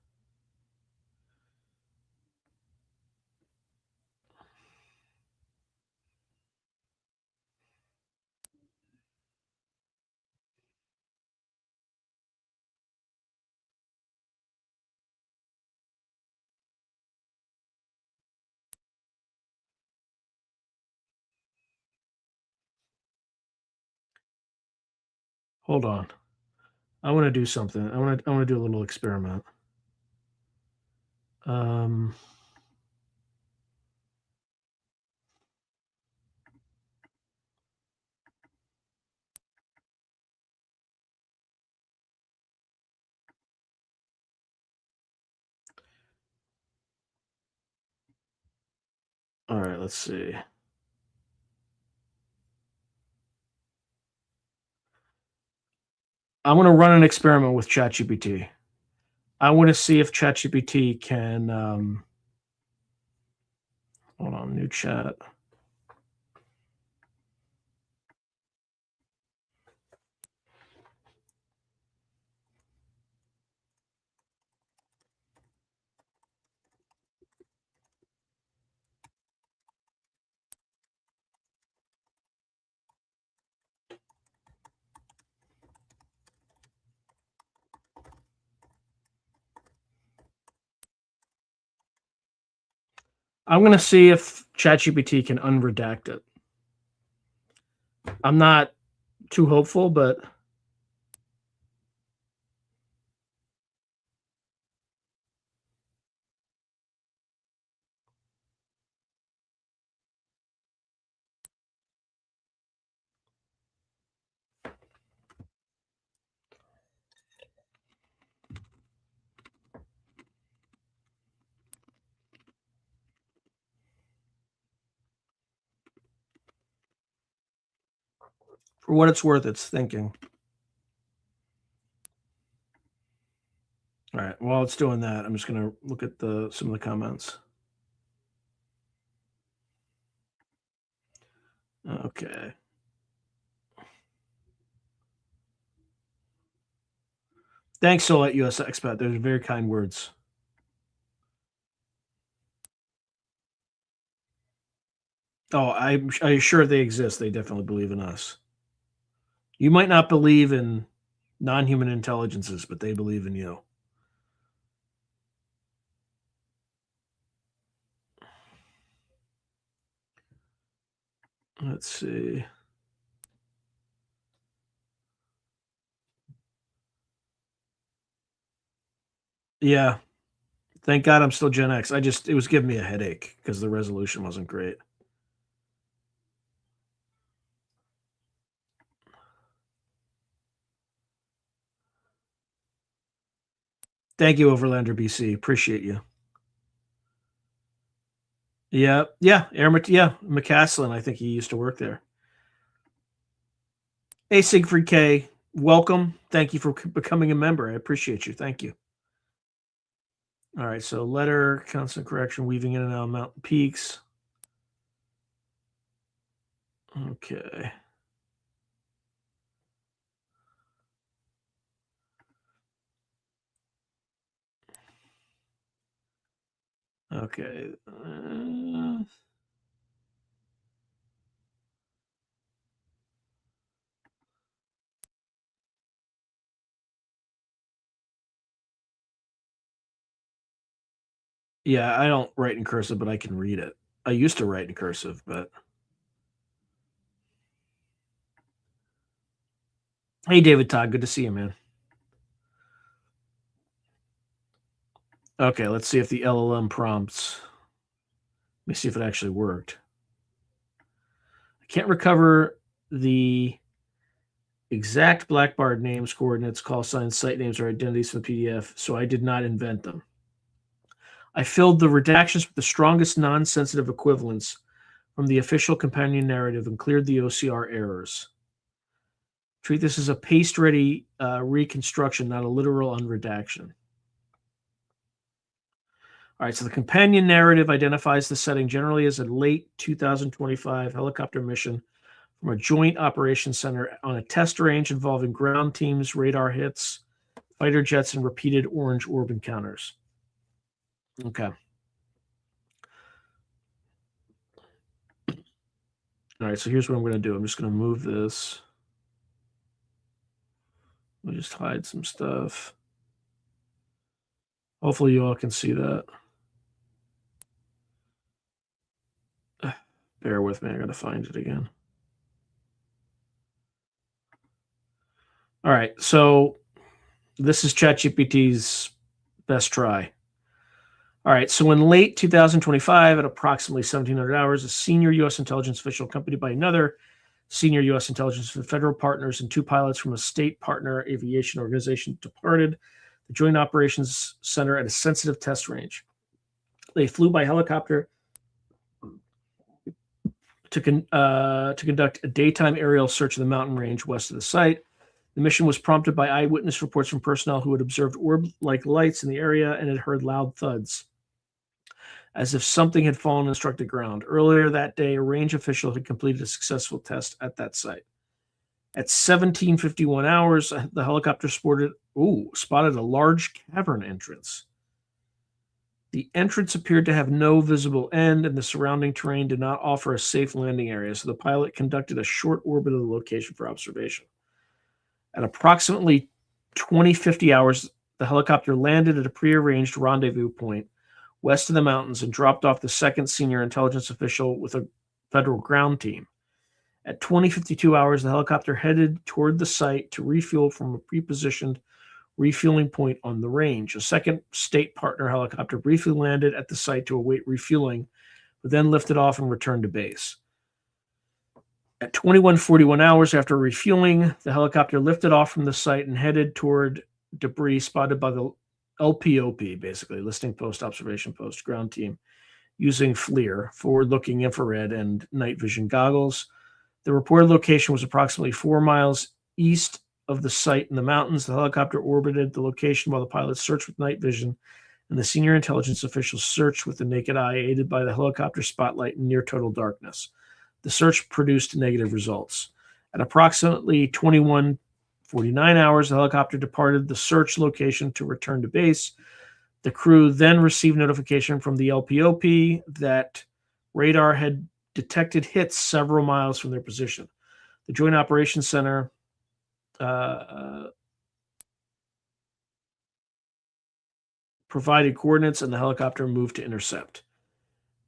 Hold on. I want to do something. I want to do a little experiment. All right, let's see. I'm going to run an experiment with ChatGPT. I want to see if ChatGPT can. Hold on, new chat. I'm going to see if ChatGPT can unredact it. I'm not too hopeful, but for what it's worth, it's thinking. All right. While it's doing that, I'm just going to look at some of the comments. Okay. Thanks, Solette US Expat. Those are very kind words. Oh, I'm sure they exist. They definitely believe in us. You might not believe in non-human intelligences, but they believe in you. Let's see. Yeah. Thank God I'm still Gen X. It was giving me a headache because the resolution wasn't great. Thank you, Overlander BC. Appreciate you. Yeah. McCaslin. I think he used to work there. Hey, Siegfried K. Welcome. Thank you for becoming a member. I appreciate you. Thank you. All right. So letter, constant correction, weaving in and out of mountain peaks. Okay. Okay. Yeah, I don't write in cursive, but I can read it. I used to write in cursive, but. Hey, David Todd. Good to see you, man. Okay, let's see if the LLM prompts. Let me see if it actually worked. I can't recover the exact blackbarred names, coordinates, call signs, site names, or identities from the PDF, so I did not invent them. I filled the redactions with the strongest non-sensitive equivalents from the official companion narrative and cleared the OCR errors. Treat this as a paste-ready reconstruction, not a literal unredaction. All right, so the companion narrative identifies the setting generally as a late 2025 helicopter mission from a joint operations center on a test range involving ground teams, radar hits, fighter jets, and repeated orange orb encounters. Okay. All right, so here's what I'm going to do. I'm just going to move this. Let me just hide some stuff. Hopefully you all can see that. Bear with me. I got to find it again. All right, so this is ChatGPT's best try. All right, so in late 2025, at approximately 1700 hours, a senior U.S. intelligence official accompanied by another senior U.S. intelligence and federal partners and two pilots from a state partner aviation organization departed the Joint Operations Center at a sensitive test range. They flew by helicopter to conduct a daytime aerial search of the mountain range west of the site. The mission was prompted by eyewitness reports from personnel who had observed orb-like lights in the area and had heard loud thuds, as if something had fallen and struck the ground. Earlier that day, a range official had completed a successful test at that site. At 1751 hours, the helicopter spotted a large cavern entrance. The entrance appeared to have no visible end, and the surrounding terrain did not offer a safe landing area, so the pilot conducted a short orbit of the location for observation. At approximately 2050 hours, the helicopter landed at a prearranged rendezvous point west of the mountains and dropped off the second senior intelligence official with a federal ground team. At 2052 hours, the helicopter headed toward the site to refuel from a pre-positioned refueling point on the range. A second state partner helicopter briefly landed at the site to await refueling, but then lifted off and returned to base. At 2141 hours after refueling, the helicopter lifted off from the site and headed toward debris spotted by the LPOP, basically Listing Post Observation Post ground team, using FLIR, forward-looking infrared and night vision goggles. The reported location was approximately 4 miles east of the site in the mountains. The helicopter orbited the location while the pilots searched with night vision, and the senior intelligence officials searched with the naked eye, aided by the helicopter spotlight in near total darkness. The search produced negative results. At approximately 2149 hours, the helicopter departed the search location to return to base. The crew then received notification from the LPOP that radar had detected hits several miles from their position. The Joint Operations Center provided coordinates, and the helicopter moved to intercept.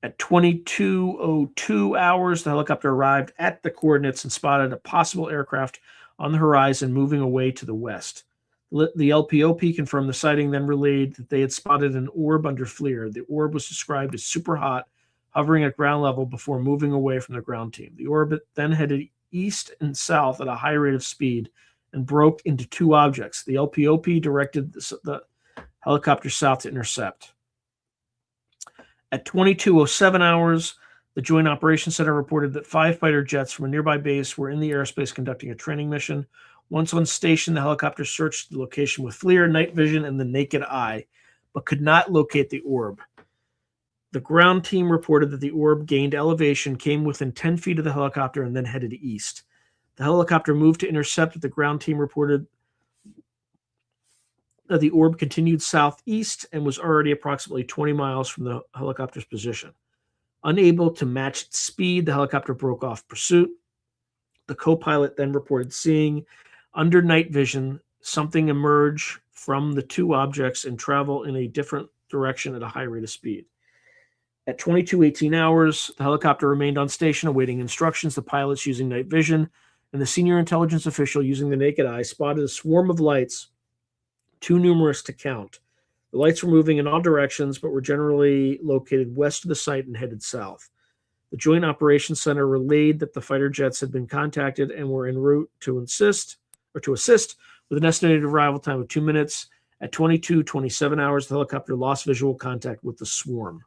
At 2202 hours, the helicopter arrived at the coordinates and spotted a possible aircraft on the horizon moving away to the west. The LPOP confirmed the sighting, then relayed that they had spotted an orb under FLIR. The orb was described as super hot, hovering at ground level before moving away from the ground team. The orbit then headed east and south at a high rate of speed and broke into two objects. The LPOP directed the helicopter south to intercept. At 2207 hours, the Joint Operations Center reported that 5 fighter jets from a nearby base were in the airspace conducting a training mission. Once on station, the helicopter searched the location with FLIR, night vision, and the naked eye, but could not locate the orb. The ground team reported that the orb gained elevation, came within 10 feet of the helicopter, and then headed east. The helicopter moved to intercept, but the ground team reported that the orb continued southeast and was already approximately 20 miles from the helicopter's position. Unable to match its speed, the helicopter broke off pursuit. The co-pilot then reported seeing, under night vision, something emerge from the two objects and travel in a different direction at a high rate of speed. At 2218 hours, the helicopter remained on station awaiting instructions. The pilots, using night vision, and the senior intelligence official, using the naked eye, spotted a swarm of lights too numerous to count. The lights were moving in all directions, but were generally located west of the site and headed south. The Joint Operations Center relayed that the fighter jets had been contacted and were en route to assist with an estimated arrival time of 2 minutes. At 2227 hours, the helicopter lost visual contact with the swarm.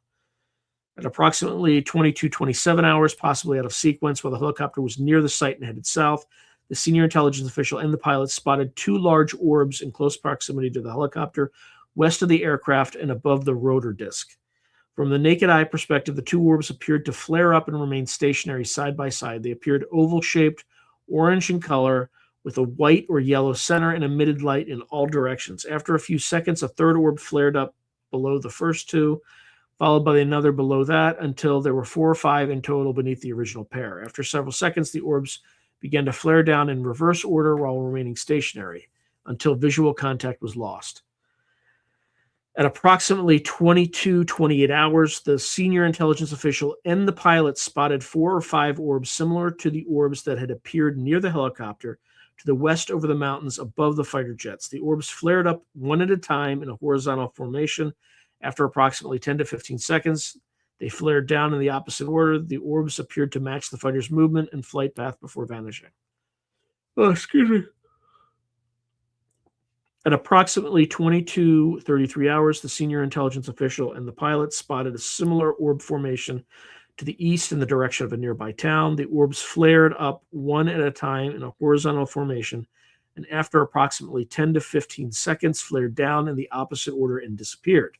At approximately 2227 hours, possibly out of sequence, while the helicopter was near the site and headed south, the senior intelligence official and the pilot spotted 2 large orbs in close proximity to the helicopter, west of the aircraft and above the rotor disc. From the naked eye perspective, the 2 orbs appeared to flare up and remain stationary side by side. They appeared oval-shaped, orange in color, with a white or yellow center and emitted light in all directions. After a few seconds, a third orb flared up below the first 2, followed by another below that, until there were 4 or 5 in total beneath the original pair. After several seconds, the orbs began to flare down in reverse order while remaining stationary until visual contact was lost. At approximately 2228 hours, the senior intelligence official and the pilot spotted 4 or 5 orbs similar to the orbs that had appeared near the helicopter, to the west over the mountains above the fighter jets. The orbs flared up one at a time in a horizontal formation. After approximately 10 to 15 seconds, they flared down in the opposite order. The orbs appeared to match the fighter's movement and flight path before vanishing. Oh, excuse me. At approximately 22:33 hours, the senior intelligence official and the pilot spotted a similar orb formation to the east in the direction of a nearby town. The orbs flared up one at a time in a horizontal formation, and after approximately 10 to 15 seconds, flared down in the opposite order and disappeared.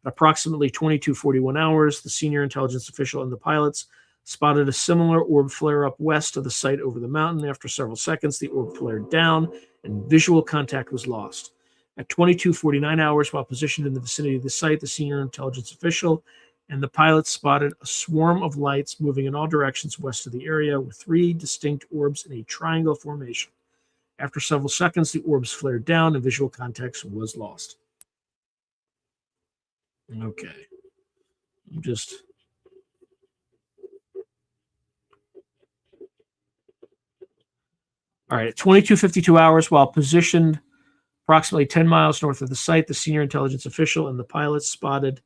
At approximately 22:41 hours, the senior intelligence official and the pilots spotted a similar orb flare up west of the site over the mountain. After several seconds, the orb flared down and visual contact was lost. At 22:49 hours, while positioned in the vicinity of the site, the senior intelligence official and the pilots spotted a swarm of lights moving in all directions west of the area with 3 distinct orbs in a triangle formation. After several seconds, the orbs flared down and visual contact was lost. Okay. All right, at 22:52 hours, while positioned approximately 10 miles north of the site, the senior intelligence official and the pilots spotted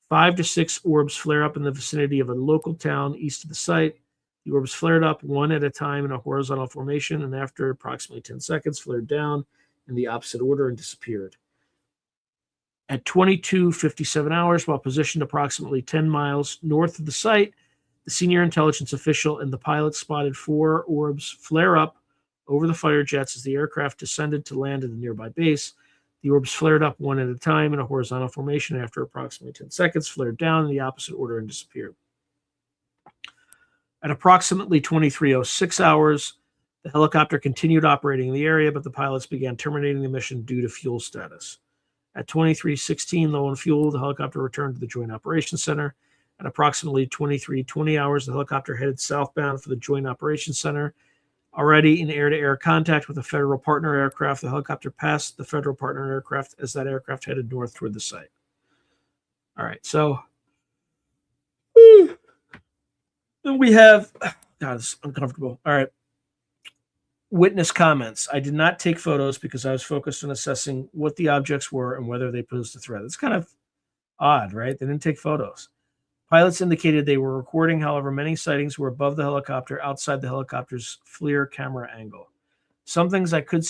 5 to 6 orbs flare up in the vicinity of a local town east of the site. The orbs flared up one at a time in a horizontal formation, and after approximately 10 seconds, flared down in the opposite order and disappeared. At 22:57 hours, while positioned approximately 10 miles north of the site, the senior intelligence official and the pilot spotted 4 orbs flare up over the fighter jets as the aircraft descended to land at a nearby base. The orbs flared up one at a time in a horizontal formation. After approximately 10 seconds, flared down in the opposite order and disappeared. At approximately 23:06 hours, the helicopter continued operating in the area, but the pilots began terminating the mission due to fuel status. At 23:16, low on fuel, the helicopter returned to the Joint Operations Center. At approximately 23:20 hours, the helicopter headed southbound for the Joint Operations Center. Already in air-to-air contact with a federal partner aircraft, the helicopter passed the federal partner aircraft as that aircraft headed north toward the site. All right, so we have, God, it's uncomfortable. All right. Witness comments. I did not take photos because I was focused on assessing what the objects were and whether they posed a threat. It's kind of odd, right? They didn't take photos. Pilots indicated they were recording, however, many sightings were above the helicopter, outside the helicopter's FLIR camera angle. Some things I could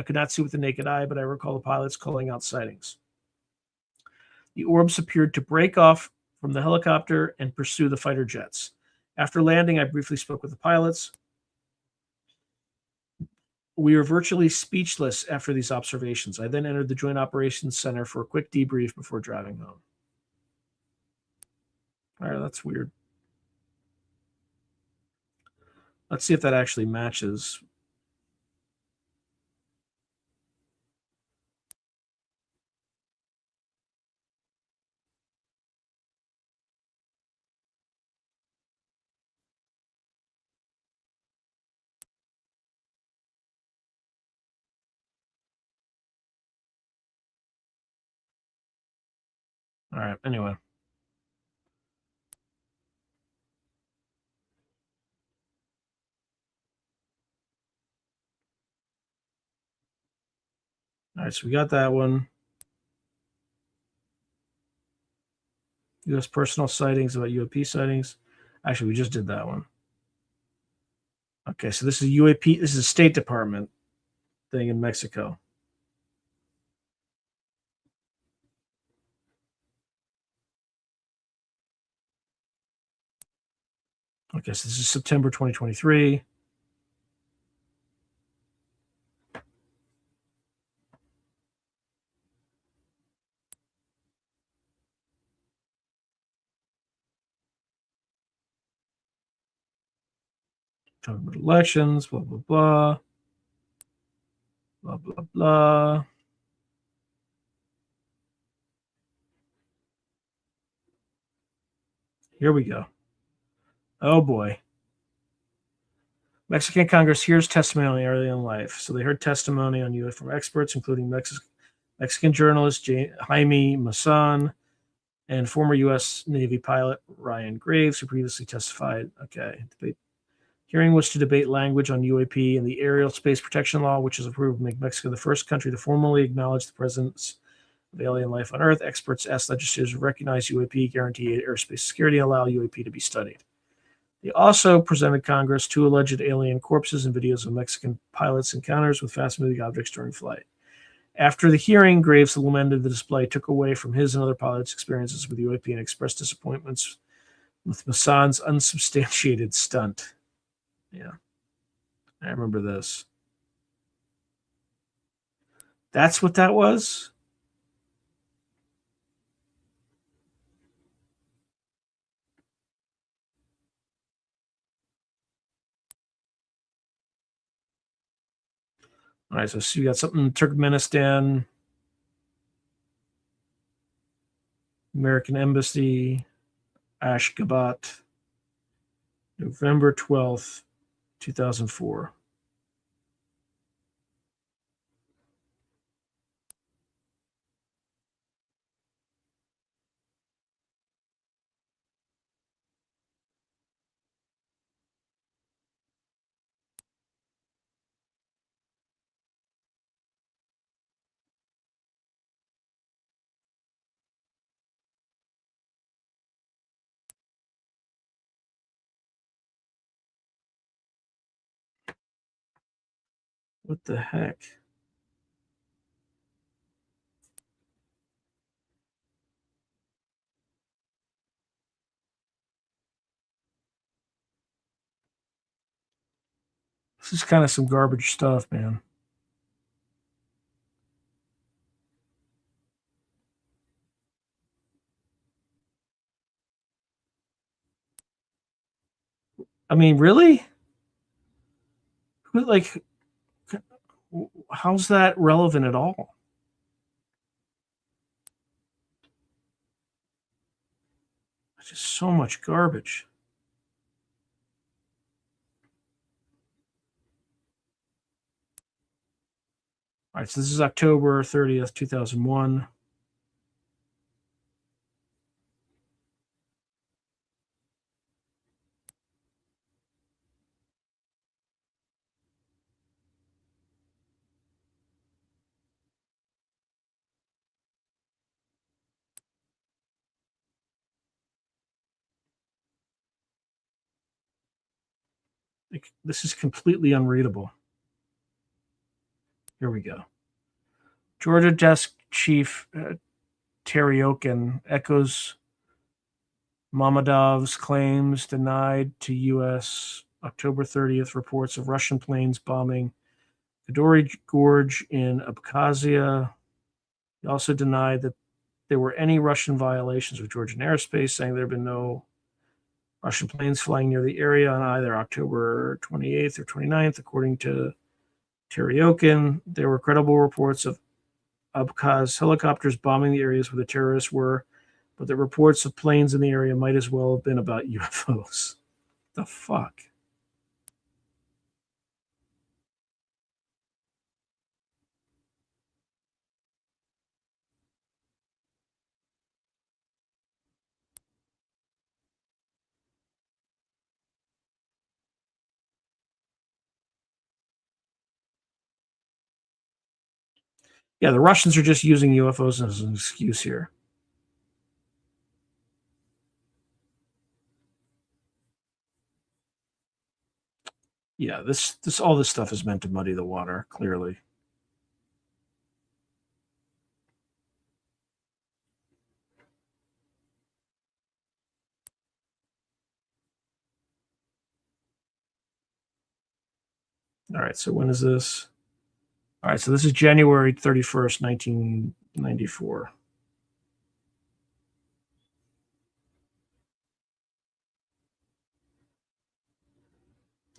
not see with the naked eye, but I recall the pilots calling out sightings. The orbs appeared to break off from the helicopter and pursue the fighter jets. After landing, I briefly spoke with the pilots. We were virtually speechless after these observations. I then entered the Joint Operations Center for a quick debrief before driving home. All right, that's weird. Let's see if that actually matches. All right, anyway. All right, so we got that one. U.S. personal sightings about UAP sightings. Actually, we just did that one. Okay, so this is UAP. This is a State Department thing in Mexico. Okay, so this is September 2023. Talking about elections, blah, blah, blah. Blah, blah, blah. Here we go. Oh, boy. Mexican Congress hears testimony early in life. So they heard testimony on UFO from experts, including Mexican journalist Jaime Maussan and former U.S. Navy pilot Ryan Graves, who previously testified. Okay. Hearing was to debate language on UAP and the Aerial Space Protection Law, which is approved to make Mexico the first country to formally acknowledge the presence of alien life on Earth. Experts asked legislators to recognize UAP, guarantee airspace security, and allow UAP to be studied. They also presented Congress two alleged alien corpses and videos of Mexican pilots' encounters with fast-moving objects during flight. After the hearing, Graves lamented the display took away from his and other pilots' experiences with UAP and expressed disappointments with Massan's unsubstantiated stunt. Yeah, I remember this. That's what that was? All right, so you got something in Turkmenistan, American Embassy, Ashgabat, November 12th, 2004. What the heck? This is kind of some garbage stuff, man. I mean, really? Like, how's that relevant at all? It's just so much garbage. All right, so this is October 30th, 2001. This is completely unreadable. Here we go. Georgia Desk Chief Teriokin echoes Mammadov's claims denied to U.S. October 30th reports of Russian planes bombing Kadori Gorge in Abkhazia. He also denied that there were any Russian violations of Georgian airspace, saying there have been no Russian planes flying near the area on either October 28th or 29th. According to Teriokin, there were credible reports of Abkhaz helicopters bombing the areas where the terrorists were, but the reports of planes in the area might as well have been about UFOs. The fuck? Yeah, the Russians are just using UFOs as an excuse here. Yeah, all this stuff is meant to muddy the water, clearly. All right, so when is this? All right, so this is January 31st, 1994.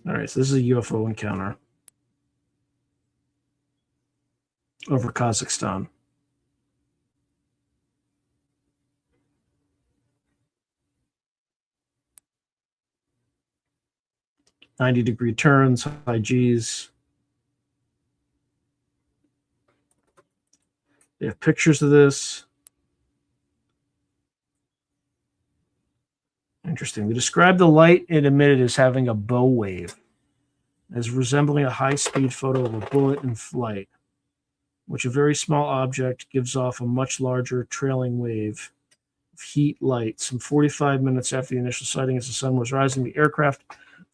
All right, so this is a UFO encounter over Kazakhstan. -90-degree turns, high G's. They have pictures of this. Interesting. They described the light it emitted as having a bow wave. as resembling a high-speed photo of a bullet in flight, which a very small object gives off a much larger trailing wave of heat light. Some 45 minutes after the initial sighting, as the sun was rising, the aircraft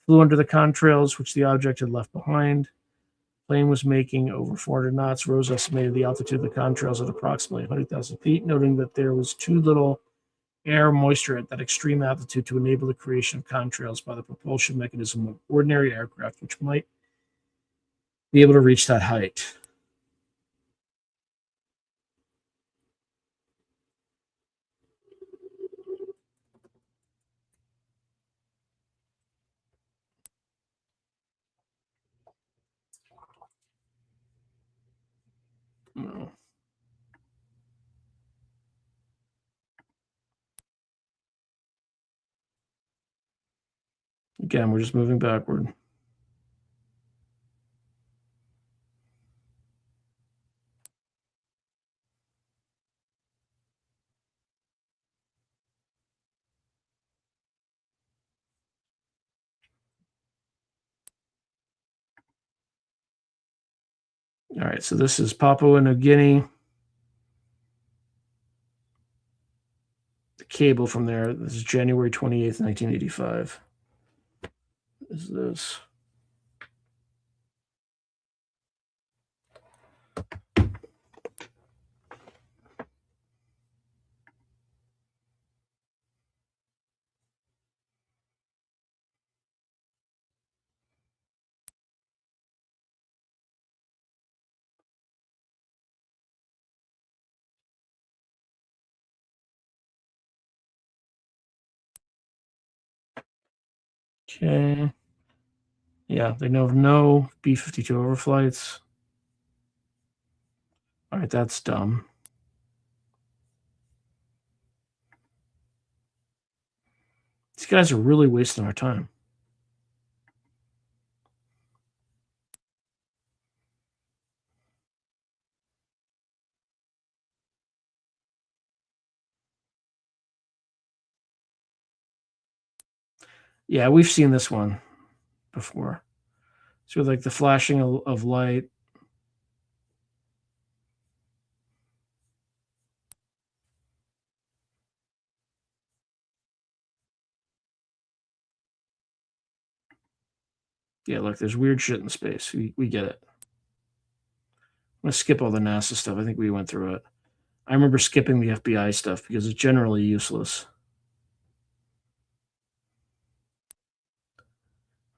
flew under the contrails, which the object had left behind. The plane was making over 400 knots. Rose estimated the altitude of the contrails at approximately 100,000 feet, noting that there was too little air moisture at that extreme altitude to enable the creation of contrails by the propulsion mechanism of ordinary aircraft, which might be able to reach that height. Again, we're just moving backward. All right, so this is Papua New Guinea. The cable from there, this is January 28th, 1985. Is this? Okay. Yeah, they know of no B-52 overflights. All right, that's dumb. These guys are really wasting our time. Yeah, we've seen this one before. So like the flashing of light. Yeah, look, there's weird shit in space. We get it. I'm going to skip all the NASA stuff. I think we went through it. I remember skipping the FBI stuff because it's generally useless.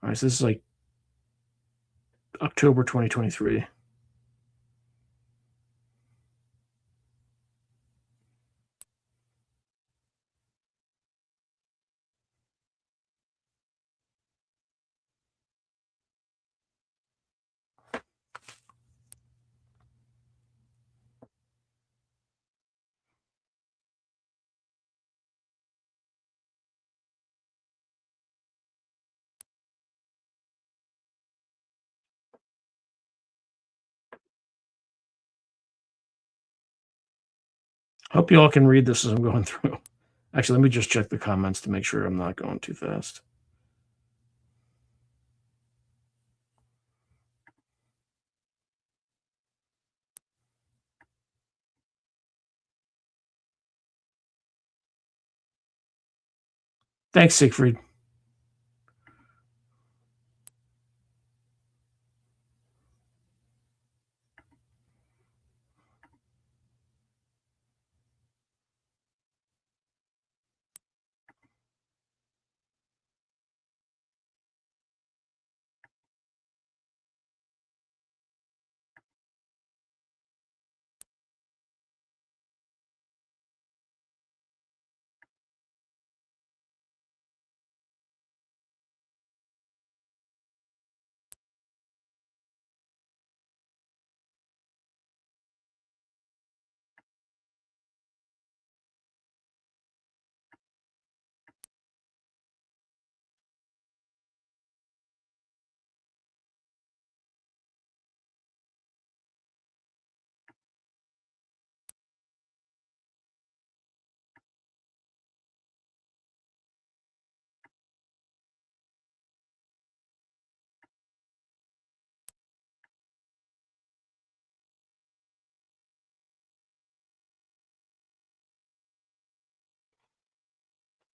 All right, so this is like October 2023. Hope you all can read this as I'm going through. Actually, let me just check the comments to make sure I'm not going too fast. Thanks, Siegfried.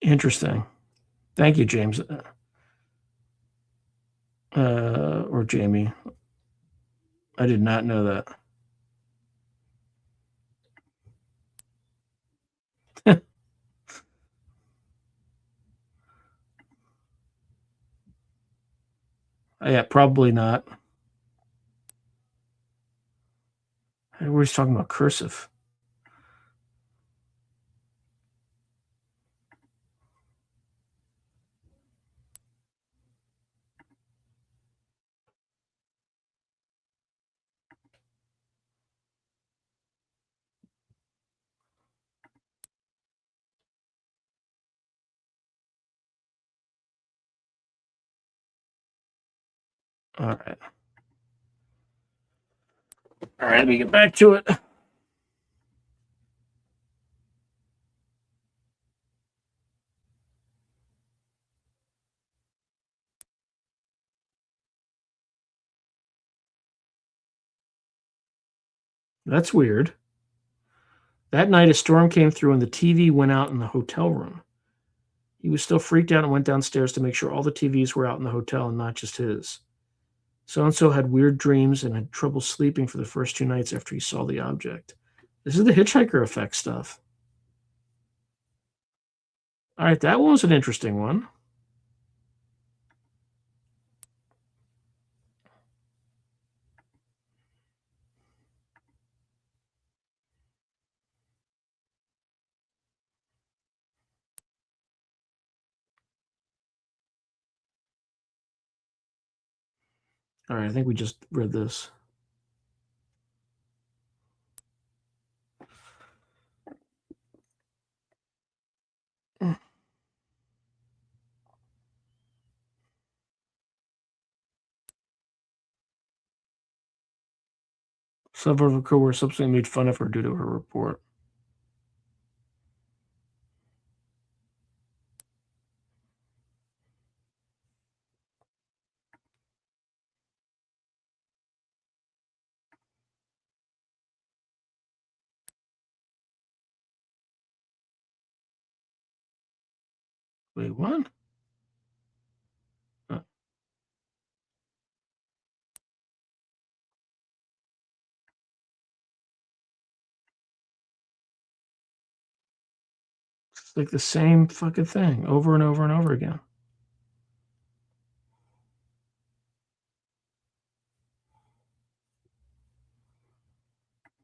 Interesting. Thank you, James. Or Jamie. I did not know that. Yeah, probably not. We're just talking about cursive. All right. All right, let me get back to it. That's weird. That night, a storm came through and the TV went out in the hotel room. He was still freaked out and went downstairs to make sure all the TVs were out in the hotel and not just his. So-and-so had weird dreams and had trouble sleeping for the first 2 nights after he saw the object. This is the hitchhiker effect stuff. All right, that one was an interesting one. All right, I think we just read this. Several of her coworkers subsequently made fun of her due to her report. Wait, what? It's like the same fucking thing over and over and over again.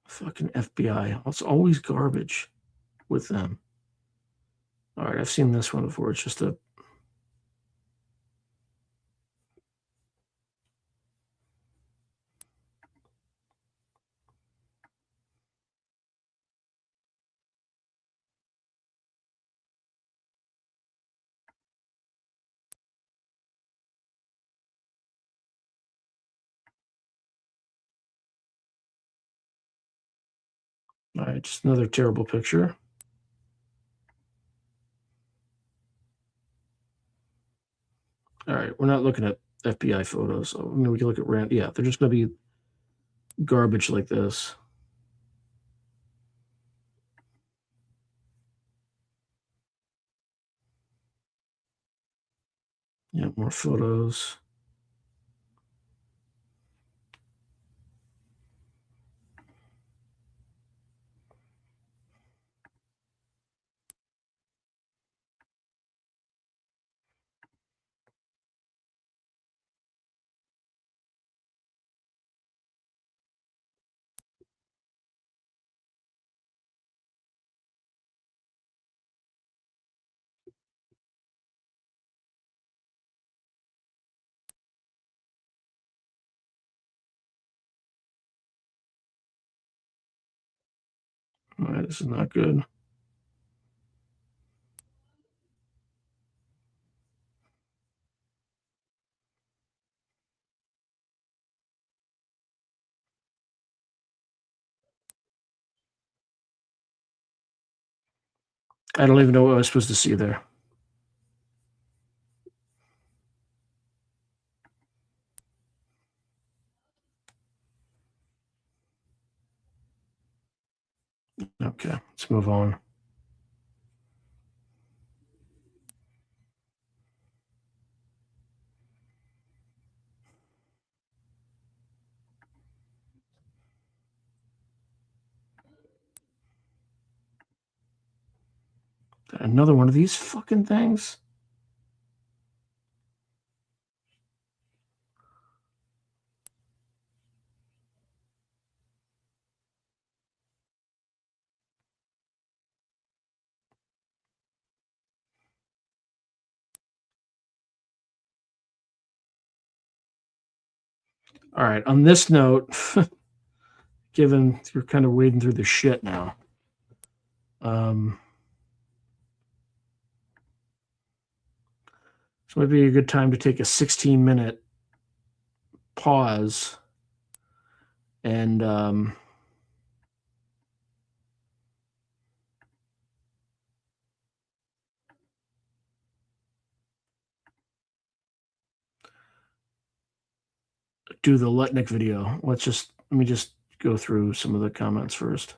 Fucking FBI. It's always garbage with them. All right, I've seen this one before. It's just a. All right, just another terrible picture. All right, we're not looking at FBI photos. I mean, we can look at random. Yeah, they're just going to be garbage like this. Yeah, more photos. All right, this is not good. I don't even know what I was supposed to see there. Okay, let's move on. Another one of these fucking things. All right. On this note, given we're kind of wading through the shit now, so maybe a good time to take a 16-minute pause and do the Lutnick video. Let me just go through some of the comments first.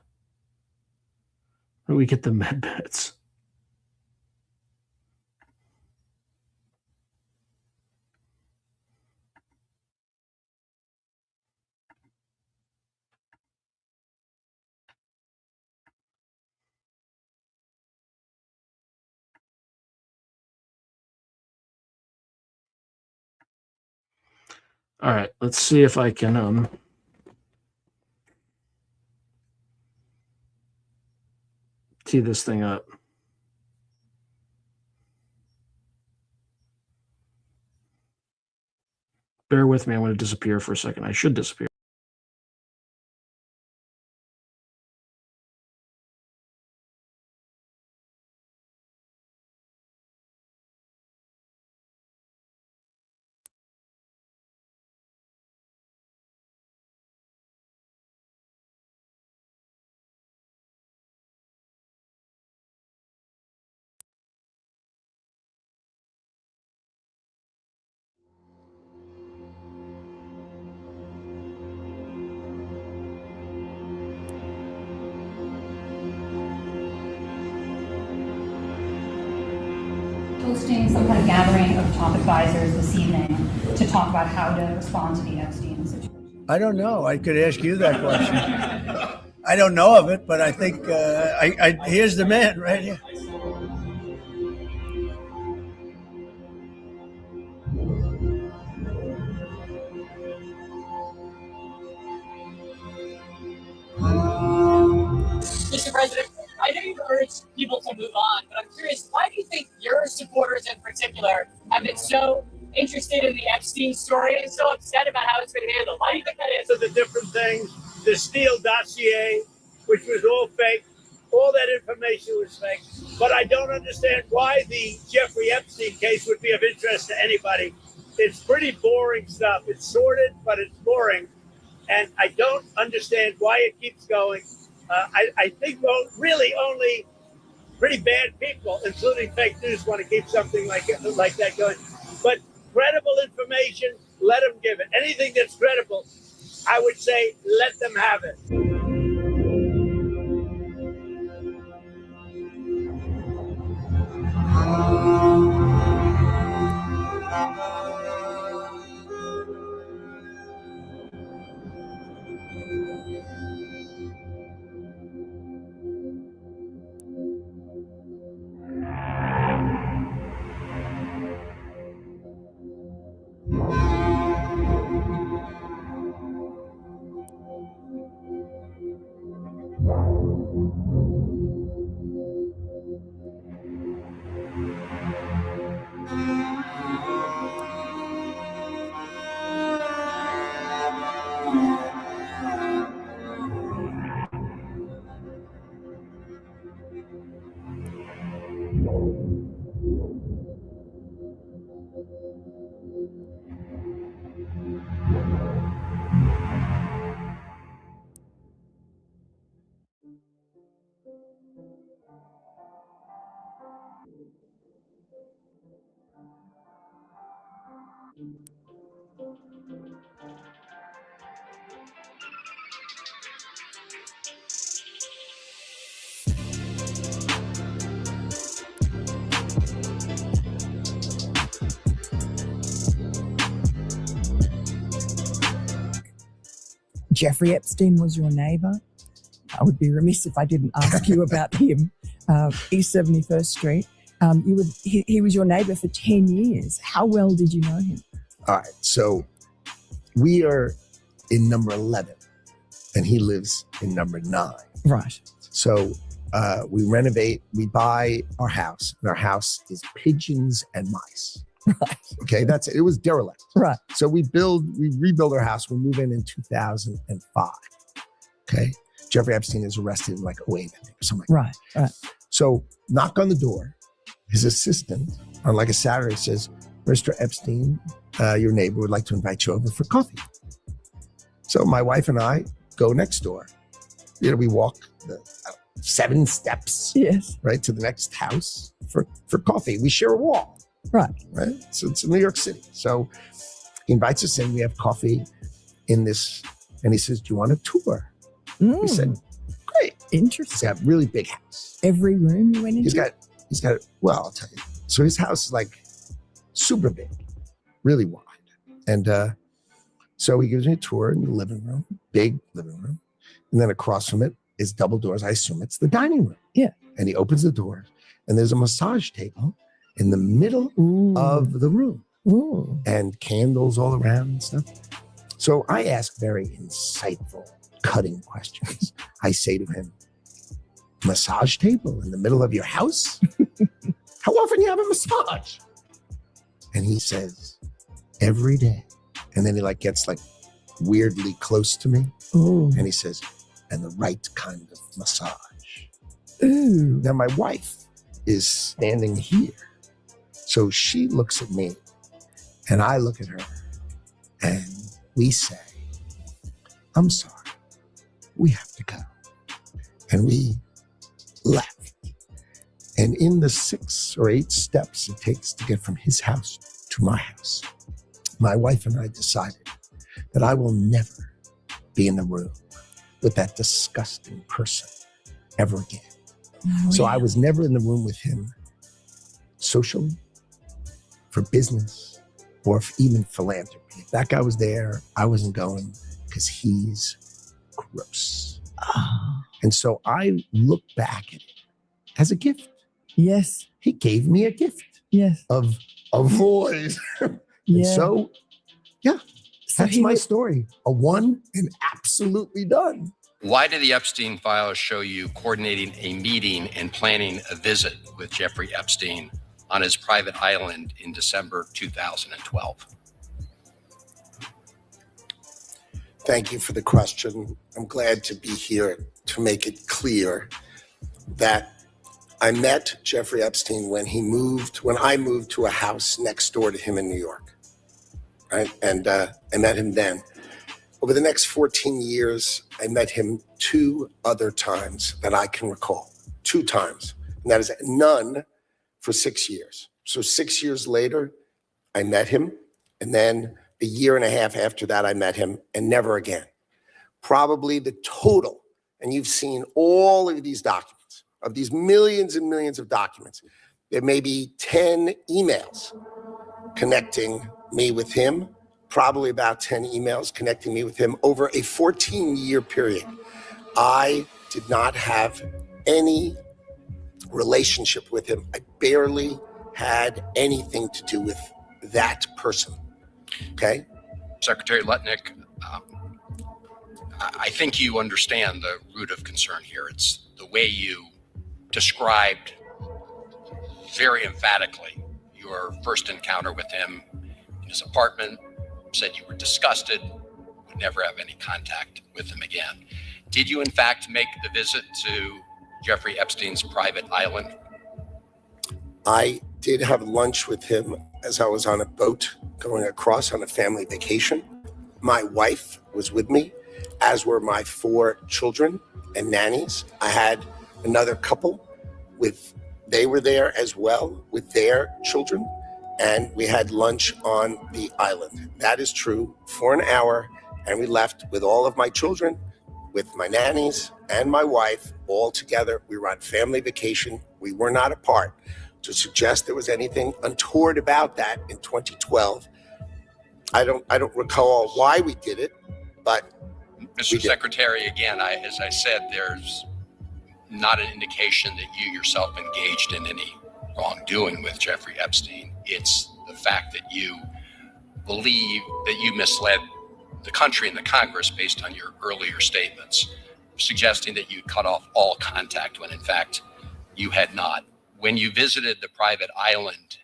Where do we get the med beds? All right, let's see if I can tee this thing up. Bear with me. I'm going to disappear for a second. I should disappear. Hosting some kind of gathering of top advisors this evening to talk about how to respond to the Epstein situation? I don't know. I could ask you that question. I don't know of it, but I think here's the man right here. Mr. President, I know you've urged people to move on, but I'm curious, why do you think your supporters in particular have been so interested in the Epstein story and so upset about how it's been handled? Why do you think that is? So the different things, the Steele dossier, which was all fake, all that information was fake. But I don't understand why the Jeffrey Epstein case would be of interest to anybody. It's pretty boring stuff. It's sordid, but it's boring. And I don't understand why it keeps going. I think really only pretty bad people, including fake news, want to keep something like that going. But credible information, let them give it. Anything that's credible, I would say, let them have it. Jeffrey Epstein was your neighbour. I would be remiss if I didn't ask you about him. East 71st Street. He was your neighbor for 10 years. How well did you know him? All right. So we are in number 11 and he lives in number 9. Right. So we renovate, we buy our house, and our house is pigeons and mice. Right. Okay. It was derelict. Right. So we rebuild our house. We move in 2005. Okay. Jeffrey Epstein is arrested in like 08, I think, or something like that. Right. So knock on the door. His assistant on like a Saturday says, Mr. Epstein, your neighbor would like to invite you over for coffee. So my wife and I go next door. We walk the 7 steps, yes, right, to the next house for coffee. We share a wall. Right. So it's in New York City. So he invites us in. We have coffee in this, and he says, do you want a tour? We said, great. Interesting. He's got a really big house. Every room you went into? He's got, well, I'll tell you. So his house is like super big, really wide. And so he gives me a tour in the living room, big living room. And then across from it is double doors. I assume it's the dining room. Yeah. And he opens the door and there's a massage table in the middle of the room. Ooh. And candles all around and stuff. So I ask very insightful, cutting questions. I say to him, massage table in the middle of your house? How often do you have a massage? And he says, every day. And then he gets weirdly close to me. Ooh. And he says, and the right kind of massage. Ooh. Now my wife is standing here. So she looks at me and I look at her and we say, I'm sorry, we have to go. And we left. And in the 6 or 8 steps it takes to get from his house to my house, my wife and I decided that I will never be in the room with that disgusting person ever again. Oh, so yeah. I was never in the room with him socially, for business, or even philanthropy. If that guy was there, I wasn't going because he's gross. Oh. And so I look back at it as a gift. Yes. He gave me a gift. Yes. Of a voice. And so, yeah, that's my story. A one and absolutely done. Why did the Epstein files show you coordinating a meeting and planning a visit with Jeffrey Epstein on his private island in December 2012? Thank you for the question. I'm glad to be here to make it clear that I met Jeffrey Epstein when I moved to a house next door to him in New York, right? And I met him then. Over the next 14 years, I met him 2 other times that I can recall, 2 times. And that is none for 6 years. So 6 years later, I met him. And then a year and a half after that, I met him and never again. Probably the total, and you've seen all of these documents, of these millions and millions of documents, there may be 10 emails connecting me with him, probably about 10 emails connecting me with him over a 14-year period. I did not have any relationship with him. I barely had anything to do with that person, okay? Secretary Lutnick, I think you understand the root of concern here. It's the way you described very emphatically your first encounter with him in his apartment, said you were disgusted, would never have any contact with him again. Did you in fact make the visit to Jeffrey Epstein's private island? I did have lunch with him as I was on a boat going across on a family vacation. My wife was with me, as were my 4 children and nannies. I had another couple they were there as well with their children, and we had lunch on the island. That is true, for an hour, and we left with all of my children, with my nannies and my wife, all together. We were on family vacation. We were not apart. To suggest there was anything untoward about that in 2012, I don't recall why we did it, but Mr. Secretary, again, as I said, there's not an indication that you yourself engaged in any wrongdoing with Jeffrey Epstein. It's the fact that you believe that you misled the country and the Congress based on your earlier statements, suggesting that you cut off all contact when in fact you had not. When you visited the private island,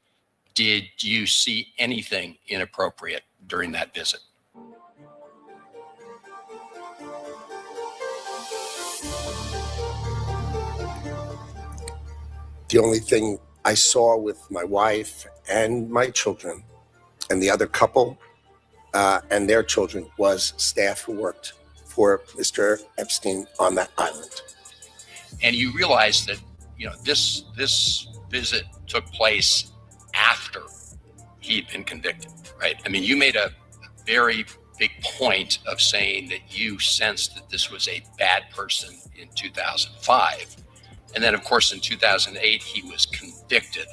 did you see anything inappropriate during that visit? The only thing I saw with my wife and my children and the other couple and their children was staff who worked for Mr. Epstein on that island. And you realize that, you know, this visit took place after he'd been convicted, right? I mean, you made a very big point of saying that you sensed that this was a bad person in 2005. And then, of course, in 2008, he was convicted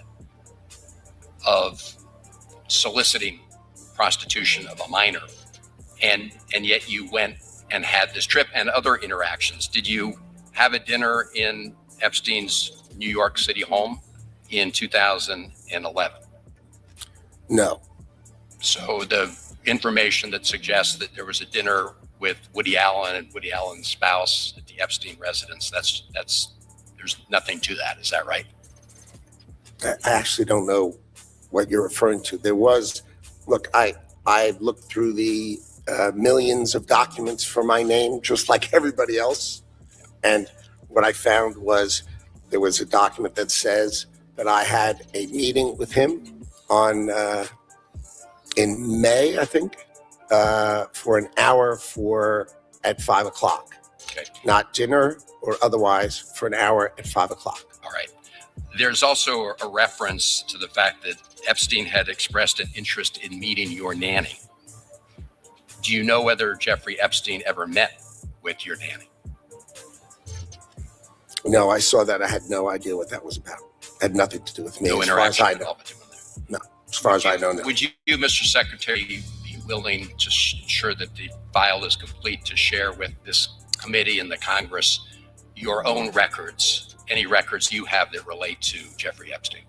of soliciting prostitution of a minor. And yet you went and had this trip and other interactions. Did you have a dinner in Epstein's New York City home in 2011? No. So the information that suggests that there was a dinner with Woody Allen and Woody Allen's spouse at the Epstein residence, that's there's nothing to that. Is that right? I actually don't know what you're referring to. There was, look, I looked through the millions of documents for my name, just like everybody else. And what I found was there was a document that says that I had a meeting with him on in May, I think, for an hour at 5 o'clock. Okay. Not dinner or otherwise, for an hour at 5 o'clock. All right. There's also a reference to the fact that Epstein had expressed an interest in meeting your nanny. Do you know whether Jeffrey Epstein ever met with your nanny? No, I saw that. I had no idea what that was about. It had nothing to do with me. No as far as interaction I at know. all with him in there? No, as far as I know, no. Would you, Mr. Secretary, be willing to ensure that the file is complete to share with this committee and the Congress your own records, any records you have that relate to Jeffrey Epstein?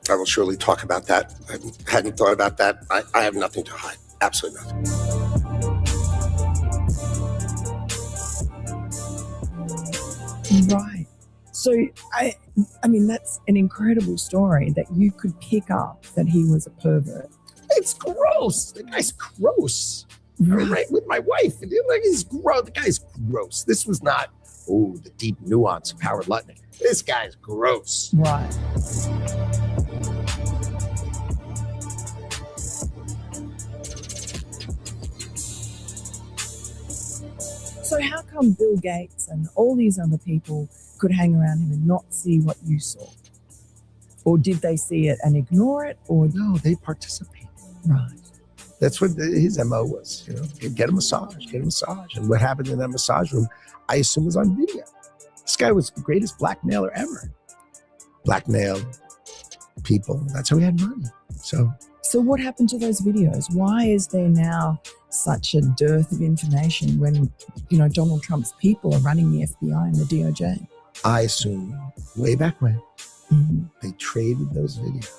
I will surely talk about that. I hadn't thought about that. I have nothing to hide. Absolutely nothing. Right. So, I mean, that's an incredible story that you could pick up that he was a pervert. It's gross. The guy's gross. Right with my wife. Like, he's gross. The guy's gross. This was not, the deep nuance of Howard Lutnick. This guy's gross. Right. So how come Bill Gates and all these other people could hang around him and not see what you saw? Or did they see it and ignore it? Or no, they participate. Right. That's what his MO was, get a massage. And what happened in that massage room, I assume, was on video. This guy was the greatest blackmailer ever. Blackmailed people. That's how he had money. So what happened to those videos? Why is there now such a dearth of information when, Donald Trump's people are running the FBI and the DOJ? I assume way back when, they traded those videos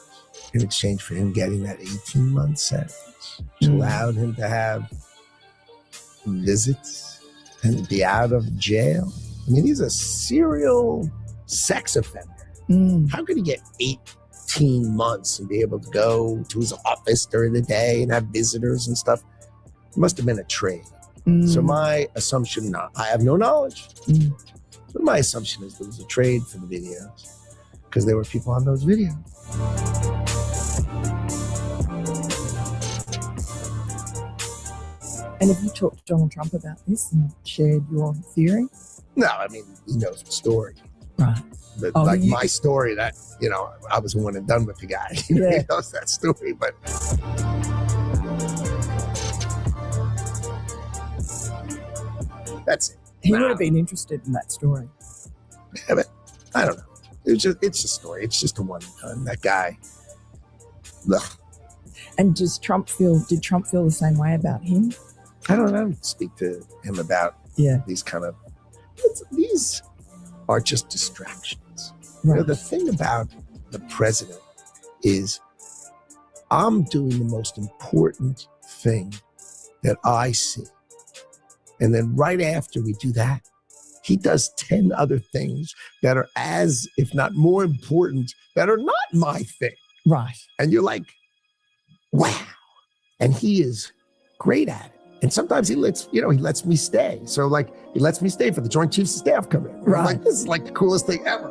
in exchange for him getting that 18-month sentence, which allowed him to have visits and be out of jail. I mean, he's a serial sex offender. How could he get 18 months and be able to go to his office during the day and have visitors and stuff? It must have been a trade. So my assumption, I have no knowledge, but my assumption is there was a trade for the videos because there were people on those videos. And have you talked to Donald Trump about this and shared your theory? No, I mean, he knows the story. Right. But my story that, I was one and done with the guy. He knows that story, but... That's it. He would have been interested in that story. Yeah, but I don't know. It's a story. It's just a one and done. That guy. Ugh. And did Trump feel the same way about him? I don't speak to him about these kind of these are just distractions. You know, the thing about the president is I'm doing the most important thing that I see. And then right after we do that, he does 10 other things that are as, if not more important, that are not my thing. Right. And you're like, wow. And he is great at it. And sometimes he lets me stay. So like, he lets me stay for the Joint Chiefs of Staff come in. Right. I'm like, this is like the coolest thing ever.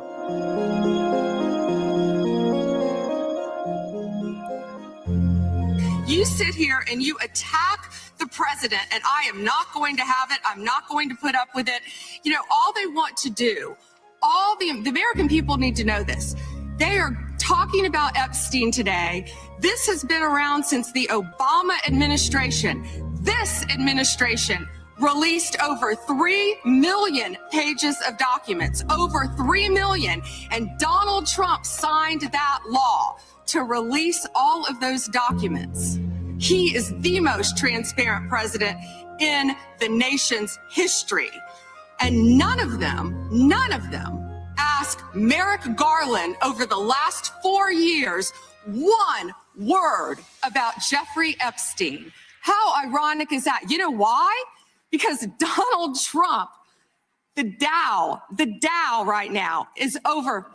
You sit here and you attack the president, and I am not going to have it. I'm not going to put up with it. You know, all they want to do, all the American people need to know this. They are talking about Epstein today. This has been around since the Obama administration. This administration released over 3 million pages of documents, over 3 million. And Donald Trump signed that law to release all of those documents. He is the most transparent president in the nation's history. And none of them asked Merrick Garland over the last 4 years one word about Jeffrey Epstein. How ironic is that? You know why? Because Donald Trump, the Dow right now is over.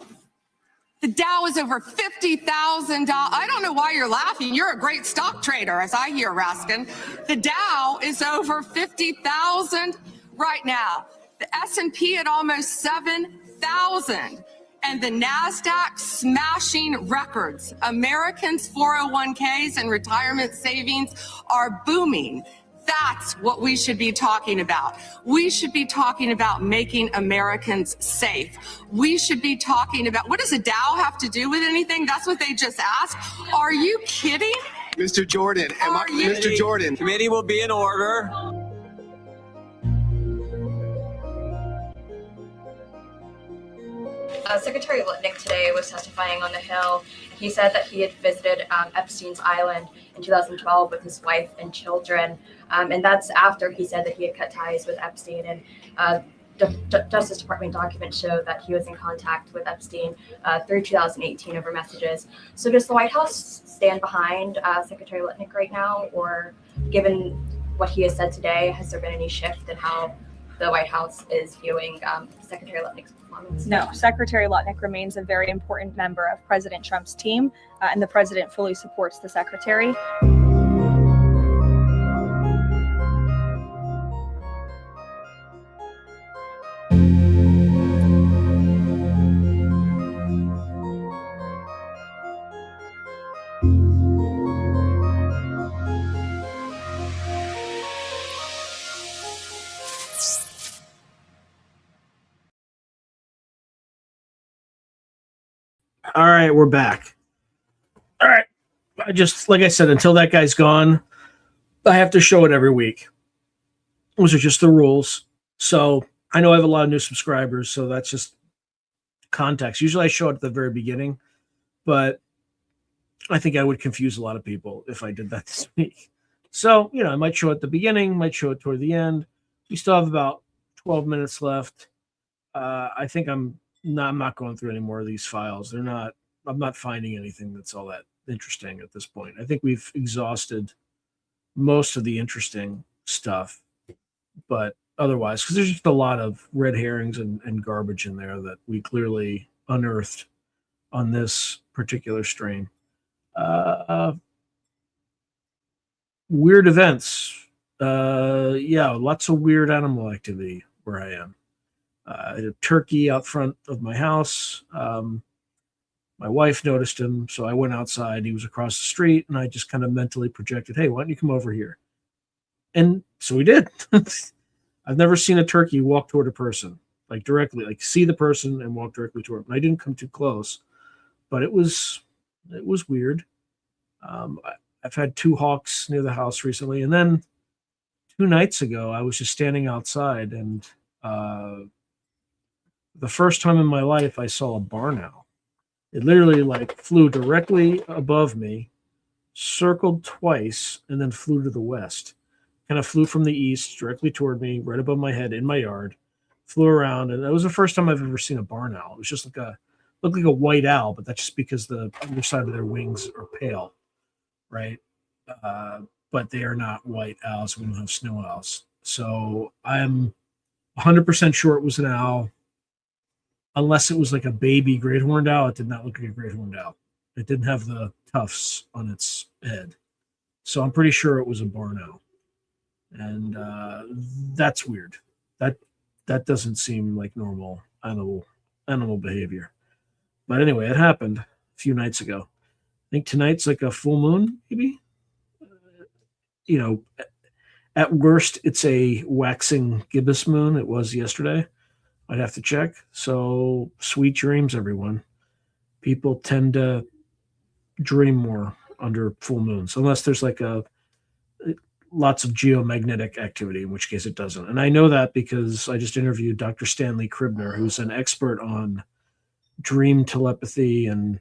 The Dow is over $50,000. I don't know why you're laughing. You're a great stock trader, as I hear, Raskin. The Dow is over 50,000 right now. The S&P at almost 7,000. And the NASDAQ smashing records. Americans' 401ks and retirement savings are booming. That's what we should be talking about. We should be talking about making Americans safe. We should be talking about, what does a Dow have to do with anything? That's what they just asked. Are you kidding? Mr. Jordan, Mr. Jordan. Committee will be in order. Secretary Lutnick today was testifying on the Hill. He said that he had visited Epstein's Island in 2012 with his wife and children. And that's after he said that he had cut ties with Epstein. And Justice Department documents show that he was in contact with Epstein through 2018 over messages. So does the White House stand behind Secretary Lutnick right now? Or given what he has said today, has there been any shift in how the White House is viewing Secretary Lutnick's performance? No, Secretary Lutnick remains a very important member of President Trump's team, and the president fully supports the secretary. All right, we're back. All right. I just, like I said, until that guy's gone, I have to show it every week. Those are just the rules. So I know I have a lot of new subscribers, so that's just context. Usually I show it at the very beginning, but I think I would confuse a lot of people if I did that this week. So, I might show it at the beginning, might show it toward the end. We still have about 12 minutes left. I think I'm not going through any more of these files. I'm not finding anything that's all that interesting at this point. I think we've exhausted most of the interesting stuff, but otherwise, because there's just a lot of red herrings and garbage in there that we clearly unearthed on this particular strain. Weird events. Lots of weird animal activity where I am. I had a turkey out front of my house. My wife noticed him, so I went outside. He was across the street, and I just kind of mentally projected, hey, why don't you come over here? And so we did. I've never seen a turkey walk toward a person, like directly, like see the person and walk directly toward him. I didn't come too close, but it was weird. I've had 2 hawks near the house recently, and then 2 nights ago, I was just standing outside, and the first time in my life I saw a barn owl. It literally flew directly above me, circled twice, and then flew to the west. Kind of flew from the east directly toward me, right above my head in my yard, flew around, and it was the first time I've ever seen a barn owl. It was just looked like a white owl, but that's just because the underside of their wings are pale, right? But they are not white owls. We don't have snow owls. So I'm 100% sure it was an owl, unless it was like a baby great horned owl. It did not look like a great horned owl. It didn't have the tufts on its head. So I'm pretty sure it was a barn owl. And that's weird. That doesn't seem like normal animal behavior. But anyway, it happened a few nights ago. I think tonight's like a full moon, maybe. You know, at worst, it's a waxing gibbous moon. It was yesterday. I'd have to check. So sweet dreams, everyone. People tend to dream more under full moons, unless there's like lots of geomagnetic activity, in which case it doesn't. And I know that because I just interviewed Dr. Stanley Kribner, who's an expert on dream telepathy and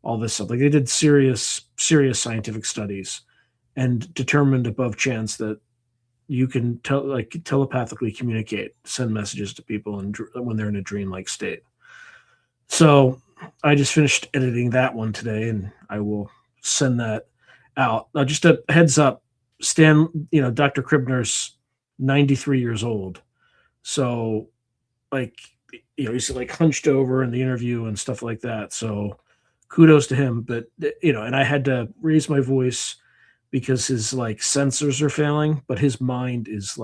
all this stuff. Like, they did serious scientific studies and determined above chance that you can telepathically communicate, send messages to people when they're in a dream-like state. So I just finished editing that one today, and I will send that out. Now, just a heads up, Dr. Kribner's 93 years old. So, he's like hunched over in the interview and stuff like that. So kudos to him. But, and I had to raise my voice because his sensors are failing, but his mind is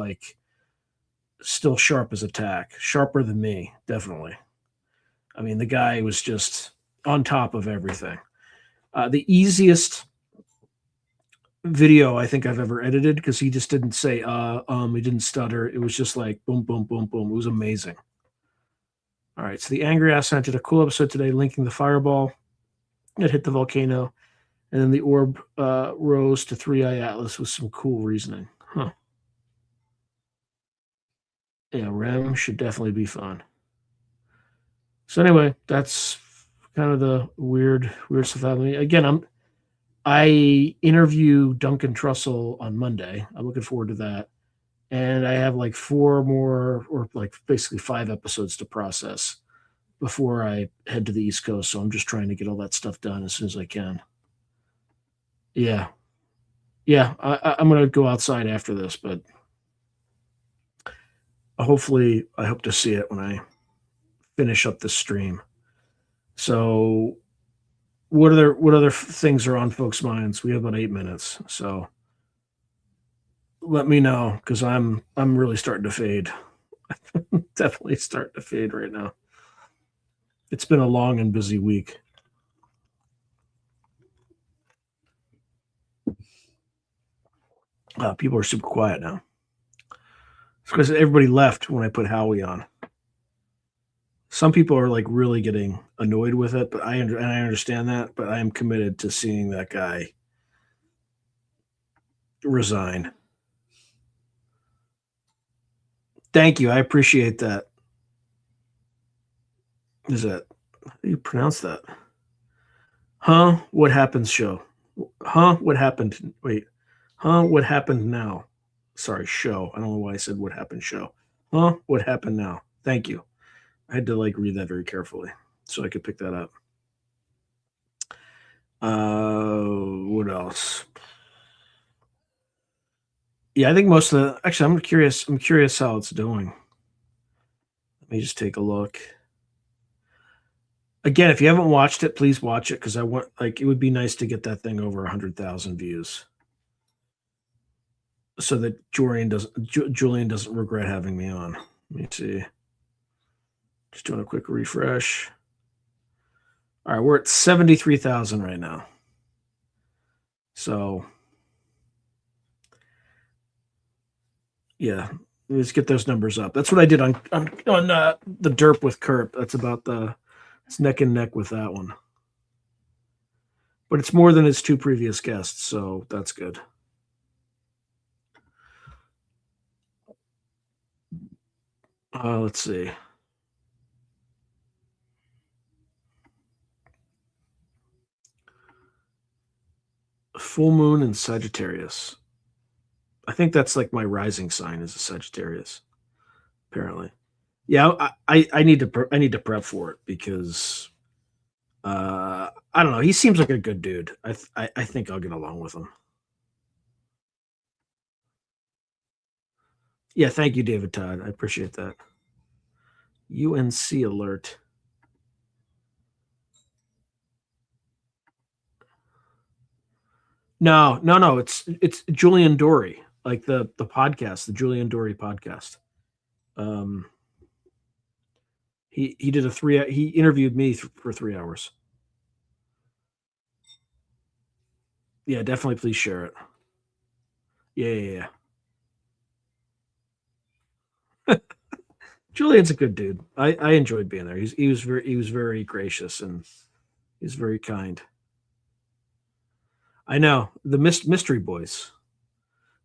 still sharp as a tack, sharper than me, definitely. I mean, the guy was just on top of everything. The easiest video I think I've ever edited, because he just didn't say he didn't stutter. It was just like boom, boom, boom, boom. It was amazing. All right, so the Angry Ass did a cool episode today linking the fireball that hit the volcano, and then the orb rose to 3-eye Atlas with some cool reasoning. Huh. Yeah, REM should definitely be fun. So anyway, that's kind of the weird stuff happening. Again, I interview Duncan Trussell on Monday. I'm looking forward to that. And I have 4 more, or basically 5 episodes to process before I head to the East Coast. So I'm just trying to get all that stuff done as soon as I can. Yeah. I'm going to go outside after this, but hopefully I hope to see it when I finish up the stream. So what other things are on folks' minds? We have about 8 minutes, so let me know, because I'm really starting to fade. Definitely starting to fade right now. It's been a long and busy week. People are super quiet now. It's because everybody left when I put Howie on. Some people are really getting annoyed with it, but I understand that. But I am committed to seeing that guy resign. Thank you. I appreciate that. Is that, how do you pronounce that? Huh? What happens show? Huh? What happened? Wait. Huh? What happened now? Sorry, show. I don't know why I said what happened show. Huh? What happened now? Thank you. I had to read that very carefully so I could pick that up. What else? Yeah, I think most of the, actually, I'm curious how it's doing. Let me just take a look. Again, if you haven't watched it, please watch it, because I want, it would be nice to get that thing over 100,000 views, so that Julian doesn't regret having me on. Let me see. Just doing a quick refresh. All right, we're at 73,000 right now. So, yeah, let's get those numbers up. That's what I did on the derp with Kurt. That's about it's neck and neck with that one. But it's more than his 2 previous guests, so that's good. Let's see. Full moon in Sagittarius. I think that's my rising sign is a Sagittarius, apparently. Yeah, I need to prep for it because I don't know. He seems like a good dude. I think I'll get along with him. Yeah, thank you, David Todd. I appreciate that. UNC alert. No. It's Julian Dory, like the podcast, the Julian Dory podcast. Um, he did he interviewed me for 3 hours. Yeah, definitely. Please share it. Yeah. Julian's a good dude. I enjoyed being there. He was very gracious and he's very kind. I know the Mystery Boys.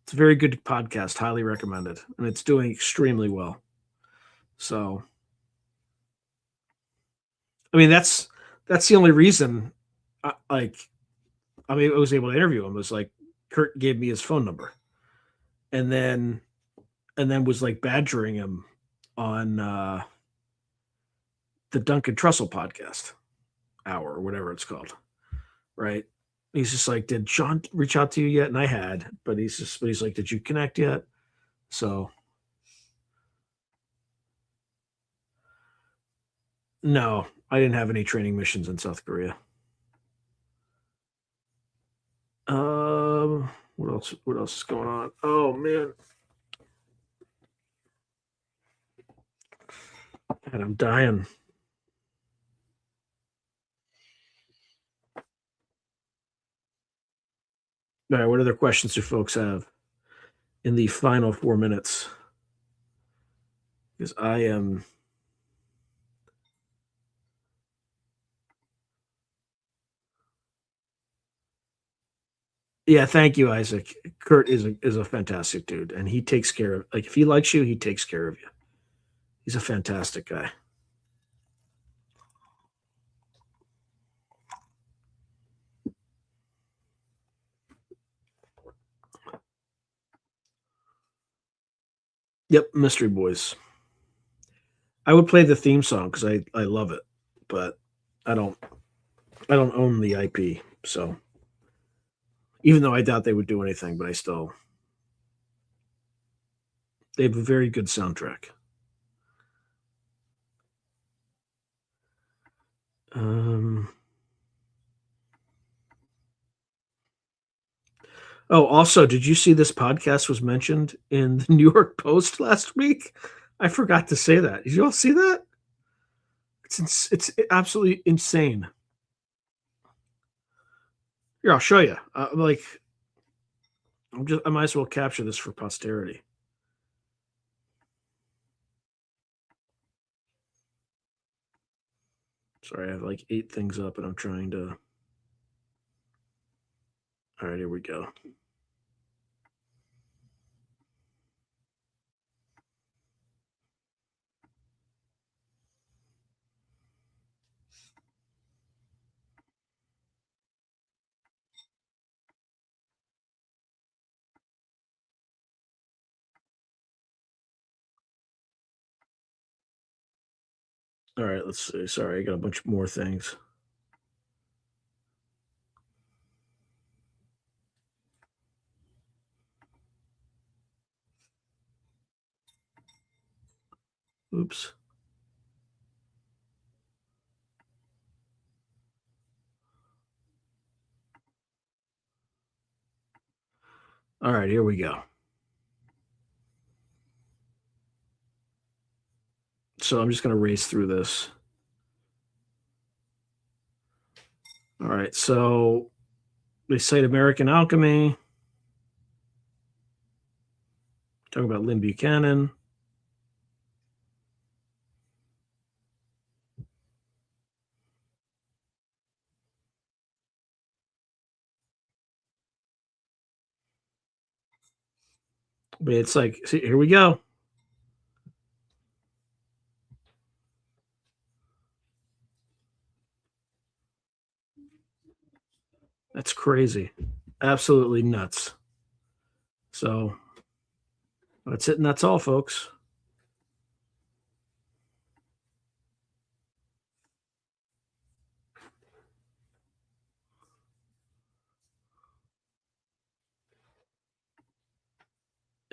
It's a very good podcast, highly recommended, and it's doing extremely well. So, I mean, that's the only reason. I was able to interview him. It was like Kurt gave me his phone number, and then was like badgering him on the Duncan Trussell podcast hour or whatever it's called, right? He's just like, did Sean reach out to you yet? And I had, but he's like, did you connect yet? So no, I didn't have any training missions in South Korea. What else? What else is going on? Oh man, and I'm dying. All right, what other questions do folks have in the final 4 minutes? Because I am. Yeah, thank you, Isaac. Kurt is a fantastic dude, and he takes care of. Like, if he likes you, he takes care of you. He's a fantastic guy. Yep, Mystery Boys. I would play the theme song because I love it, but I don't own the IP, so even though I doubt they would do anything, but they have a very good soundtrack. Oh, also, did you see this podcast was mentioned in the New York Post last week? I forgot to say that. Did you all see that? It's absolutely insane. Here, I'll show you. I might as well capture this for posterity. Sorry, I have like 8 things up and I'm trying to. All right, here we go. All right, let's see. Sorry, I got a bunch more things. Oops. All right, here we go. So I'm just going to race through this. All right, so they cite American Alchemy. Talking about Lynn Buchanan. But it's like, see, here we go. That's crazy. Absolutely nuts. So that's it, and that's all, folks.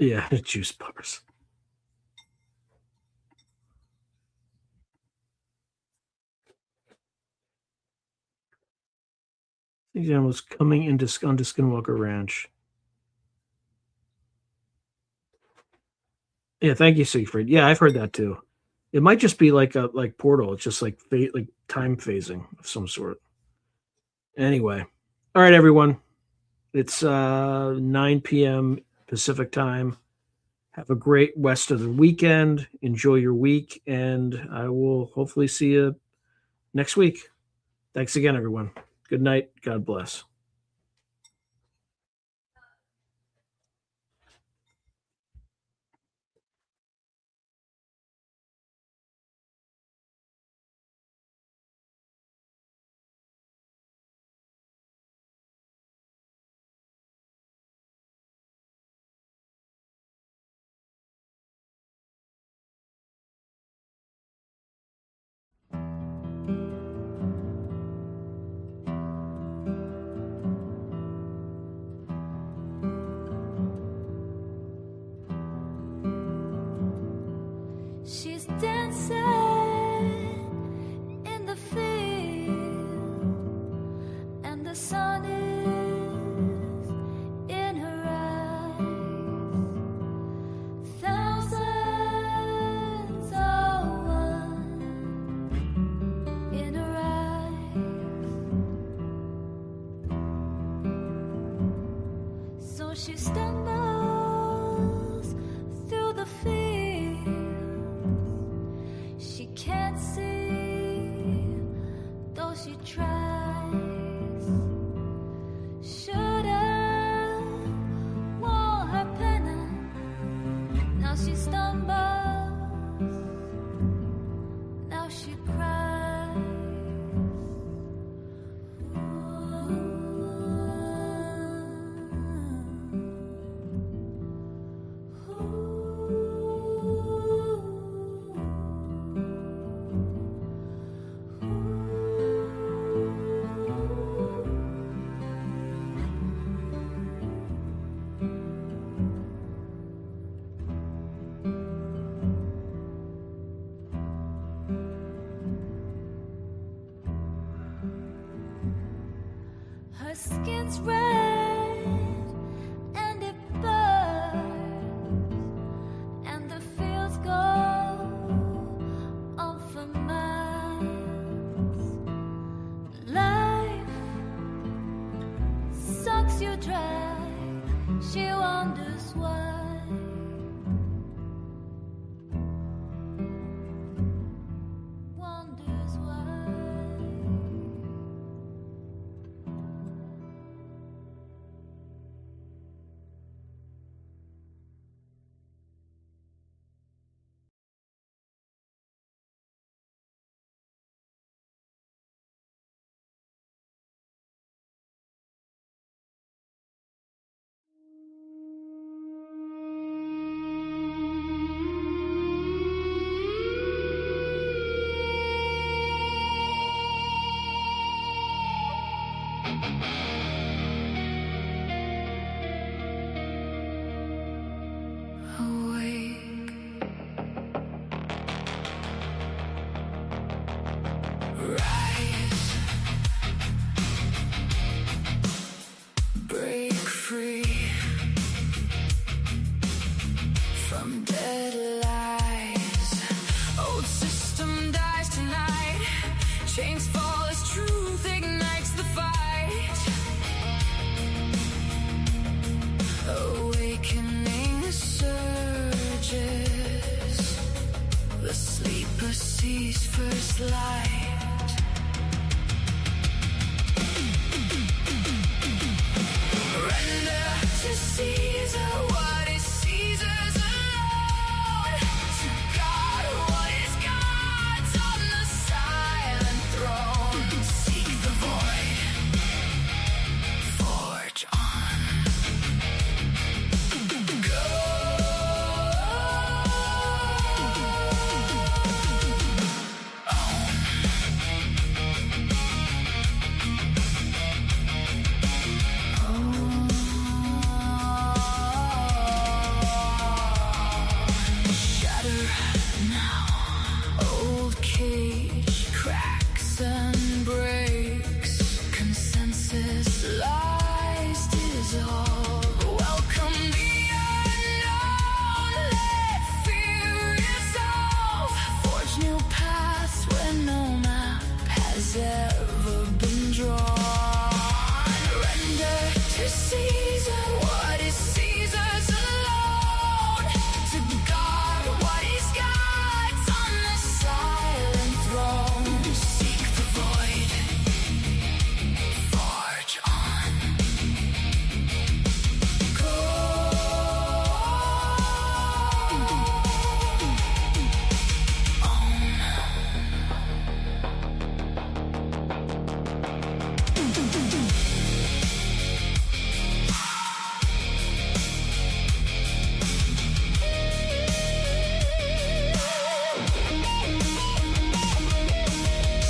Yeah, juice bars. These animals coming onto Skinwalker Ranch. Yeah, thank you, Siegfried. Yeah, I've heard that too. It might just be like a Portal. It's just like time phasing of some sort. Anyway, all right, everyone. It's 9 p.m. Pacific time. Have a great rest of the weekend. Enjoy your week, and I will hopefully see you next week. Thanks again, everyone. Good night. God bless. She's dancing in the field, and the sun is in her eyes. Thousands are one in her eyes. So she stumbles through the field. She can't see, though she tries. Should've worn her pennant. Now she stumbles. Now she cries. Her skin's red and it burns, and the fields go on for miles. Life sucks you dry. She wonders why. Wonders why. Awake, rise, break free from dead lies. Old system dies tonight. Chains fall as truth ignites the fight. Awakening surges. The sleeper sees first light. Render to Caesar what is Caesar's alone. To God what is God's on the silent throne. Seek the void, forge on. Go. reason breaks, consensus lies dissolve. Welcome the unknown, let fear resolve. Forge new paths where no map has ever been drawn. Render to Caesar what is Caesar's alone. To God what is God's on the silent throne. Seek the void, forge on. Go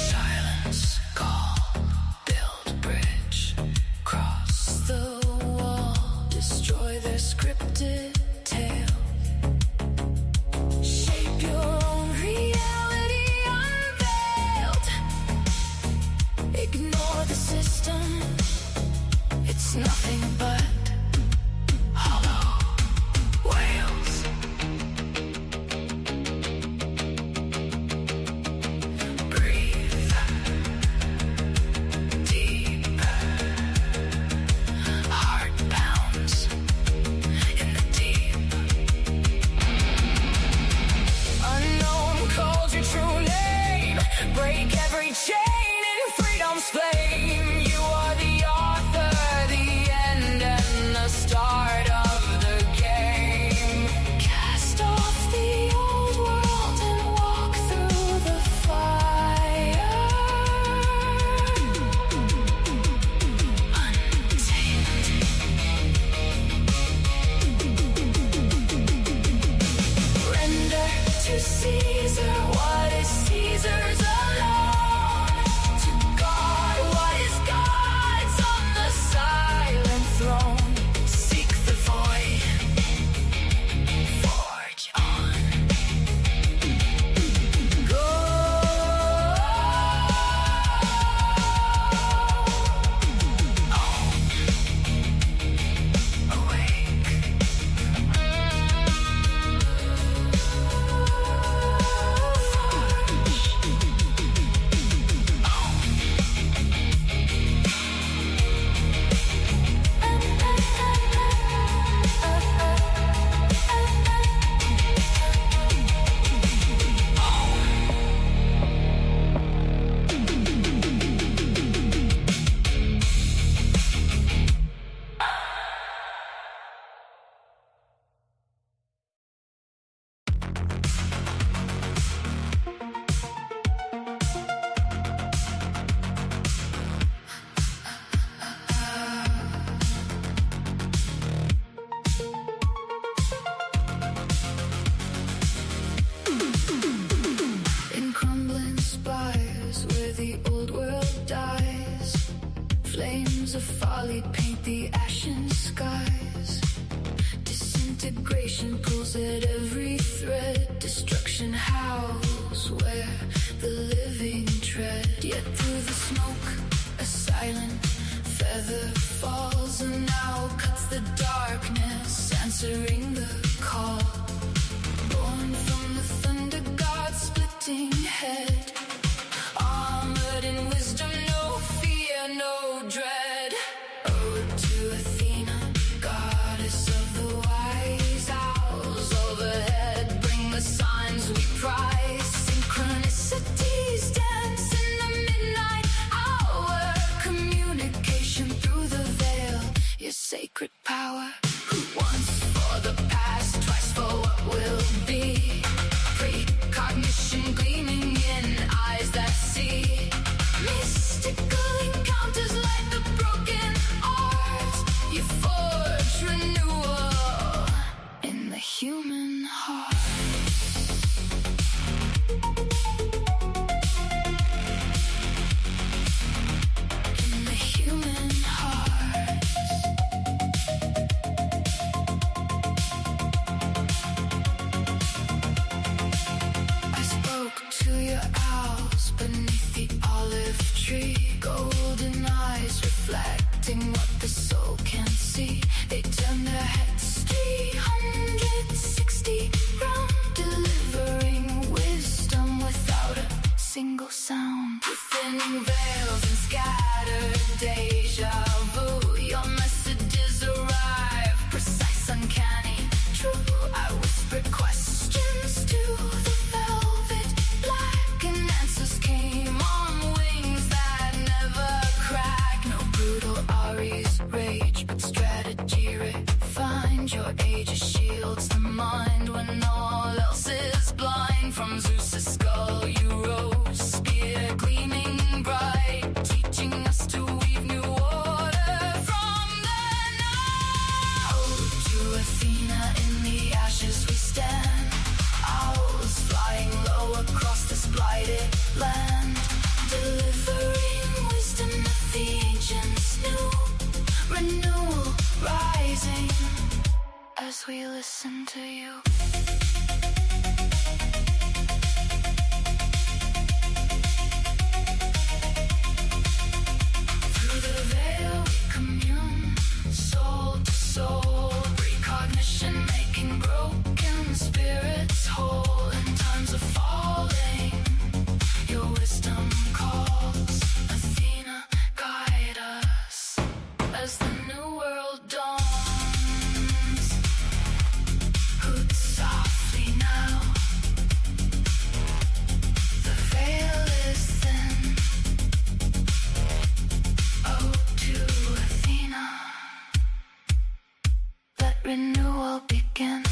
silence, call, build bridge, cross the wall, destroy their scripted tale. Shape your own reality unveiled. Ignore the system, it's nothing but hollow whales. Breathe deep. Heart pounds in the deep. Unknown calls your true name. Break every chain in freedom's flame. You are the author, the end, and the start of the game. Cast off the old world and walk through the fire. Render to Caesar what is Caesar's alone. To God what is God's on the silent throne. Seek the void, forge on. Go in crumbling spires where the old world dies. Flames of folly paint the ashen skies. Disintegration pulls at every thread. Destruction howls where the living tread. Yet through the smoke, a silent feather falls and now cuts the darkness, answering the call. Born from the thunder god, splitting head. Armored in wisdom, no fear, no dread. Ode to Athena, goddess of the wise owls. Overhead, bring the signs we prize. Synchronicities dance in the midnight hour. Communication through the veil, your sacred power. Who wants for the Twisting veils and scattered deja vu. Your messages arrive, precise, uncanny, true. I whispered questions to the velvet black, and answers came on wings that never crack. No brutal Ari's rage, but strategy refined. Your age shields the mind when all else is blind. From Zeus's skull you rose, spear gleaming bright, teaching us to weave new order from the night. Oh, to Athena, in the ashes we stand, owls flying low across this blighted land, delivering wisdom that the ancients knew. Renewal rising as we listen to you. Through the veil we commune, soul to soul, precognition making broken spirits whole. In times of falling, your wisdom calls. Athena, guide us as the new world dawns. Hoot softly now, the veil is thin. Oh, to Athena, let renewal begin.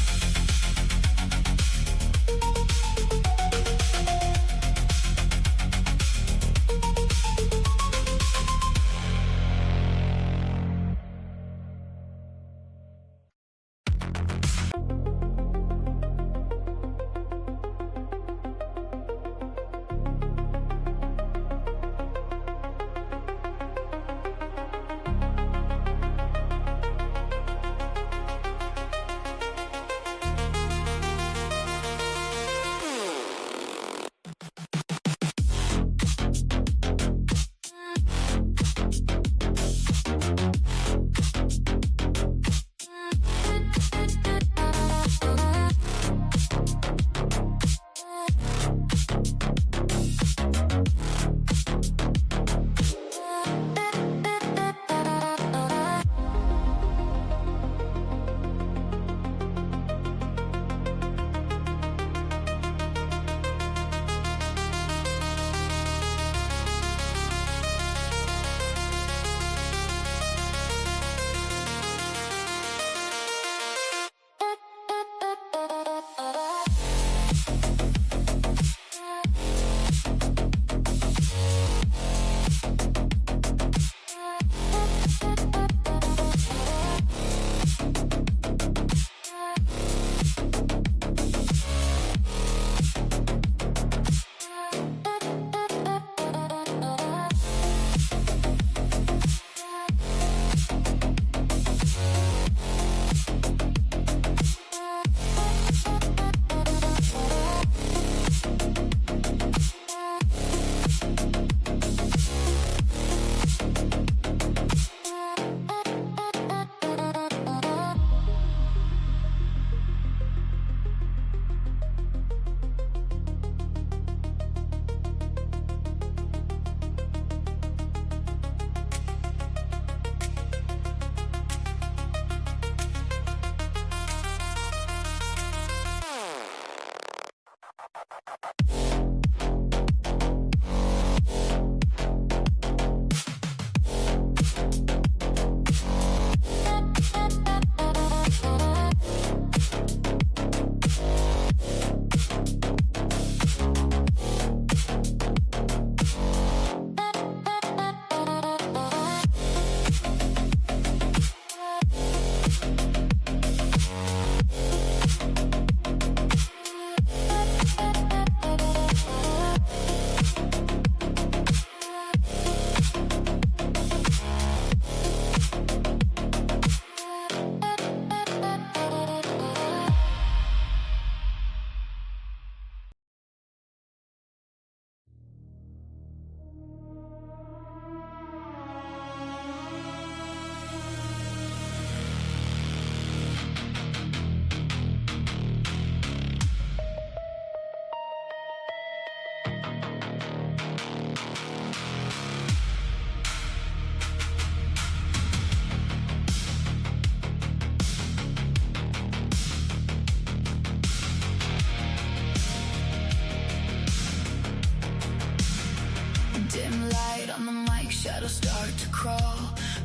shadows start to crawl.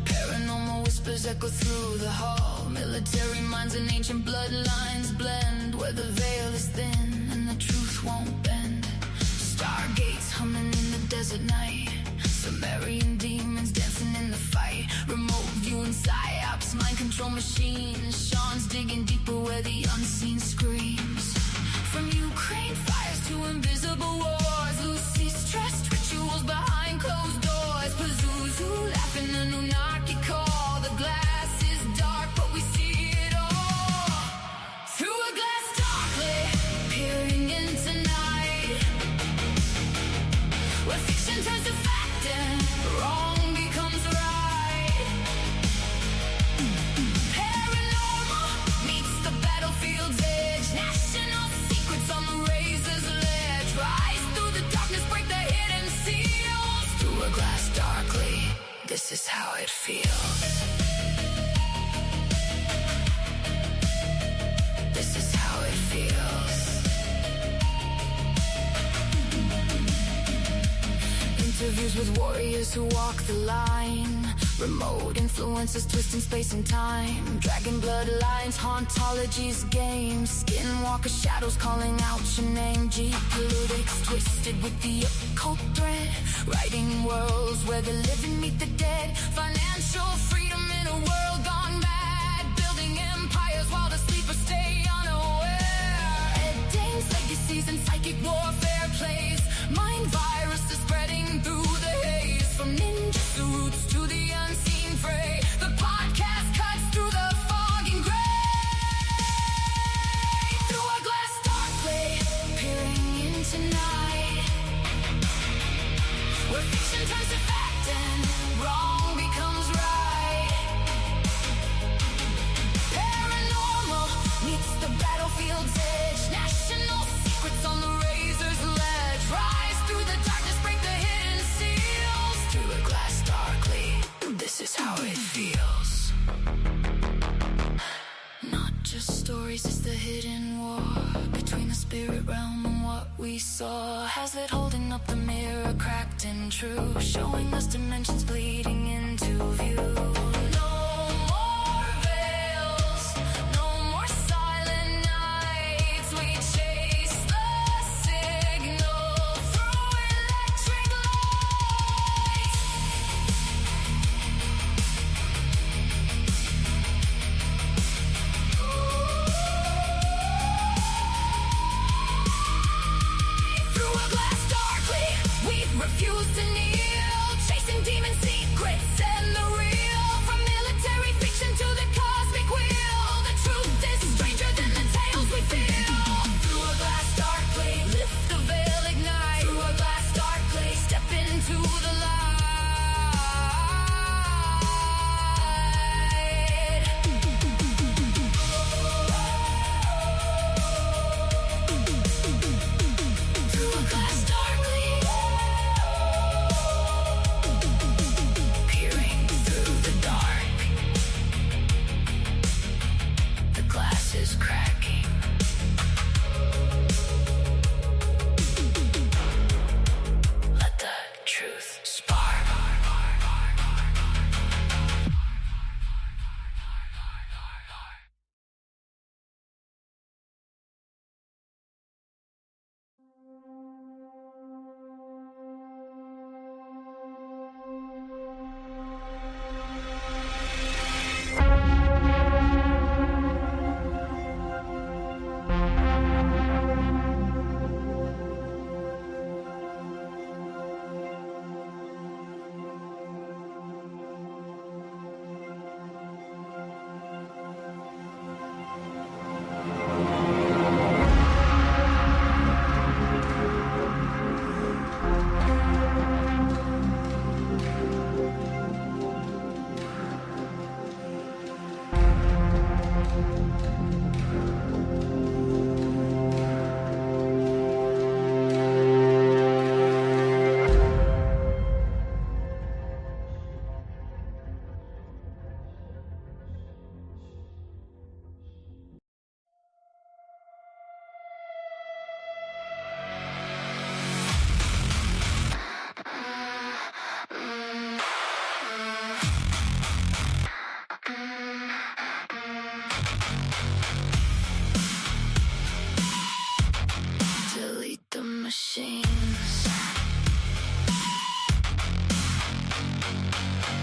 Paranormal whispers echo through the hall. Military minds and ancient bloodlines blend, where the veil is thin and the truth won't bend. Stargates humming in the desert night. Sumerian demons dancing in the fight. Remote viewing psyops, mind control machines. Sean's digging deeper where the unseen screams. From Ukraine fires to invisible wars. Lucy's stressed rituals behind closed doors. Pazuzu laughing Anunnaki call. The glass is dark but we see it all. Through a glass darkly peering into night, where fiction turns to fact and wrong becomes right. Paranormal meets the battlefield's edge. National secrets on the razor's ledge. Rise through the darkness, break the hidden seals. Through a glass darkly, this is how it feels. This is how it feels. Interviews with warriors who walk the line. Remote influences twisting space and time. Dragon bloodlines, hauntologies, games. Skinwalker shadows calling out your name. Geopolitics twisted with the occult thread. Writing worlds where the living meet the dead. Financial freedom in a world gone mad. Building empires while the sleepers stay unaware. Ed Dane's legacies and psychic warfare plays. Mind viruses spreading through the haze. From ninja suits to the unseen fray. The podcast cuts through the fog and gray. Through a glass darkly peering into night, where fiction turns to fact and wrong becomes right. Paranormal meets the battlefield's edge. National secrets on the razor's ledge. Rise through the darkness, break the hidden seals. Through a glass darkly, this is how it feels. Not just stories, it's the hidden war between the spirit realm and what we saw. Hazlett holding up the mirror, cracked and true, showing us dimensions bleeding into view. No more veils, no more silent nights. We chase the signal through electric lights. Through a glass darkly, we refuse to kneel. Chasing demon secrets and the real. From military fiction to the cosmic wheel. The truth is stranger than the tales we feel. Through a glass darkly, lift the veil, ignite. Through a glass darkly, step into the light. Through a glass darkly. machines.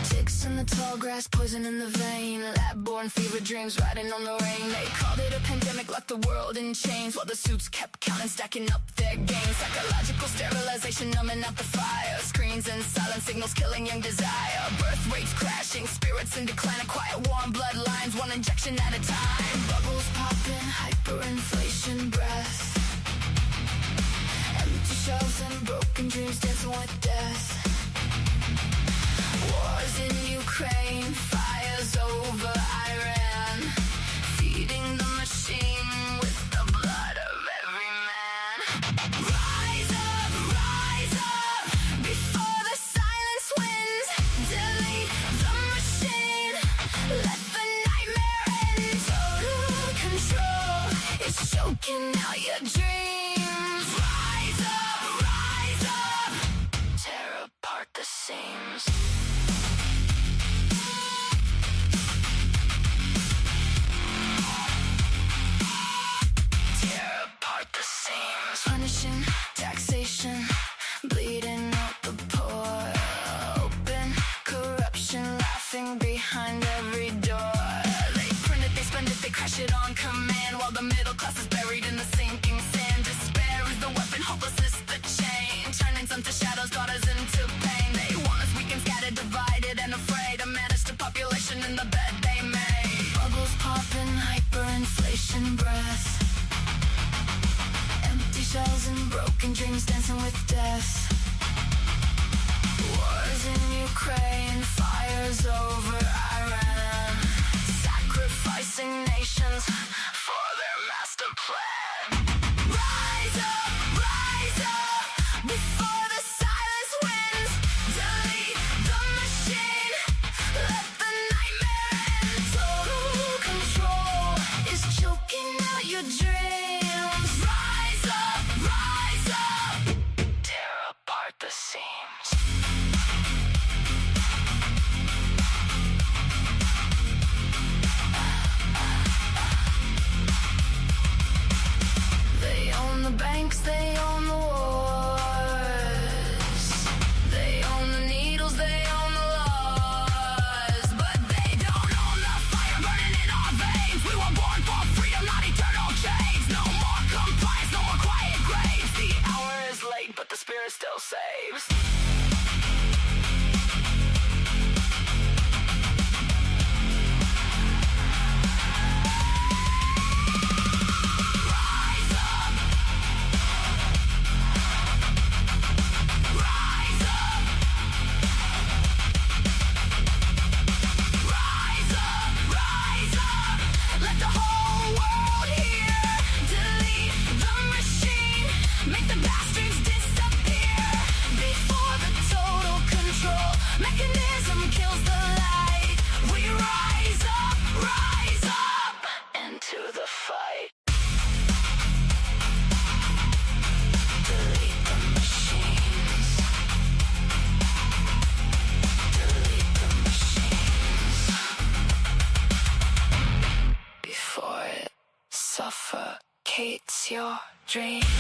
Ticks in the tall grass, poison in the vein. Lab-born fever dreams riding on the rain. They called it a pandemic, locked the world in chains, while the suits kept counting, stacking up their gains. Psychological sterilization, numbing out the fire. Screens and silent signals killing young desire. Birth rates crashing, spirits in decline. A quiet war on bloodlines, one injection at a time. Bubbles popping, hyperinflation breath. Empty shelves and broken dreams dancing with death. Wars in Ukraine, fires over Iran, feeding the machine with the blood of every man. Rise up, before the silence wins. Delete the machine, let the nightmare end. Total control is choking out your dreams. Rise up, tear apart the seams. Punishing, taxation, bleeding out the poor. Open corruption, laughing behind every door. They print it, they spend it, they crash it on command, while the middle class is buried in the sinking sand. Despair is the weapon, hopelessness the chain, turning sons to shadows, daughters into pain. They want us weak and scattered, divided and afraid to manage the population in the bed they made. Bubbles popping, hyperinflation breath. Empty shells and broken dreams dancing with death. Wars in Ukraine, fires over Iran, sacrificing nations for their master plan. Rise up, before the silence wins. Delete the machine, let the nightmare end. Total control is choking out your dreams. Rise up, tear apart the seams. They own the banks, they own the wars. They own the needles, they own the laws. But they don't own the fire burning in our veins. We were born for freedom, not eternal chains. No more compliance, no more quiet graves. The hour is late, but the spirit still saves. Let the whole world hear. Delete the machine, make the bastards disappear. Before the total control mechanism kills the light, we rise up into the fight. Delete the machines. Delete the machines. Before it suffocates your dreams.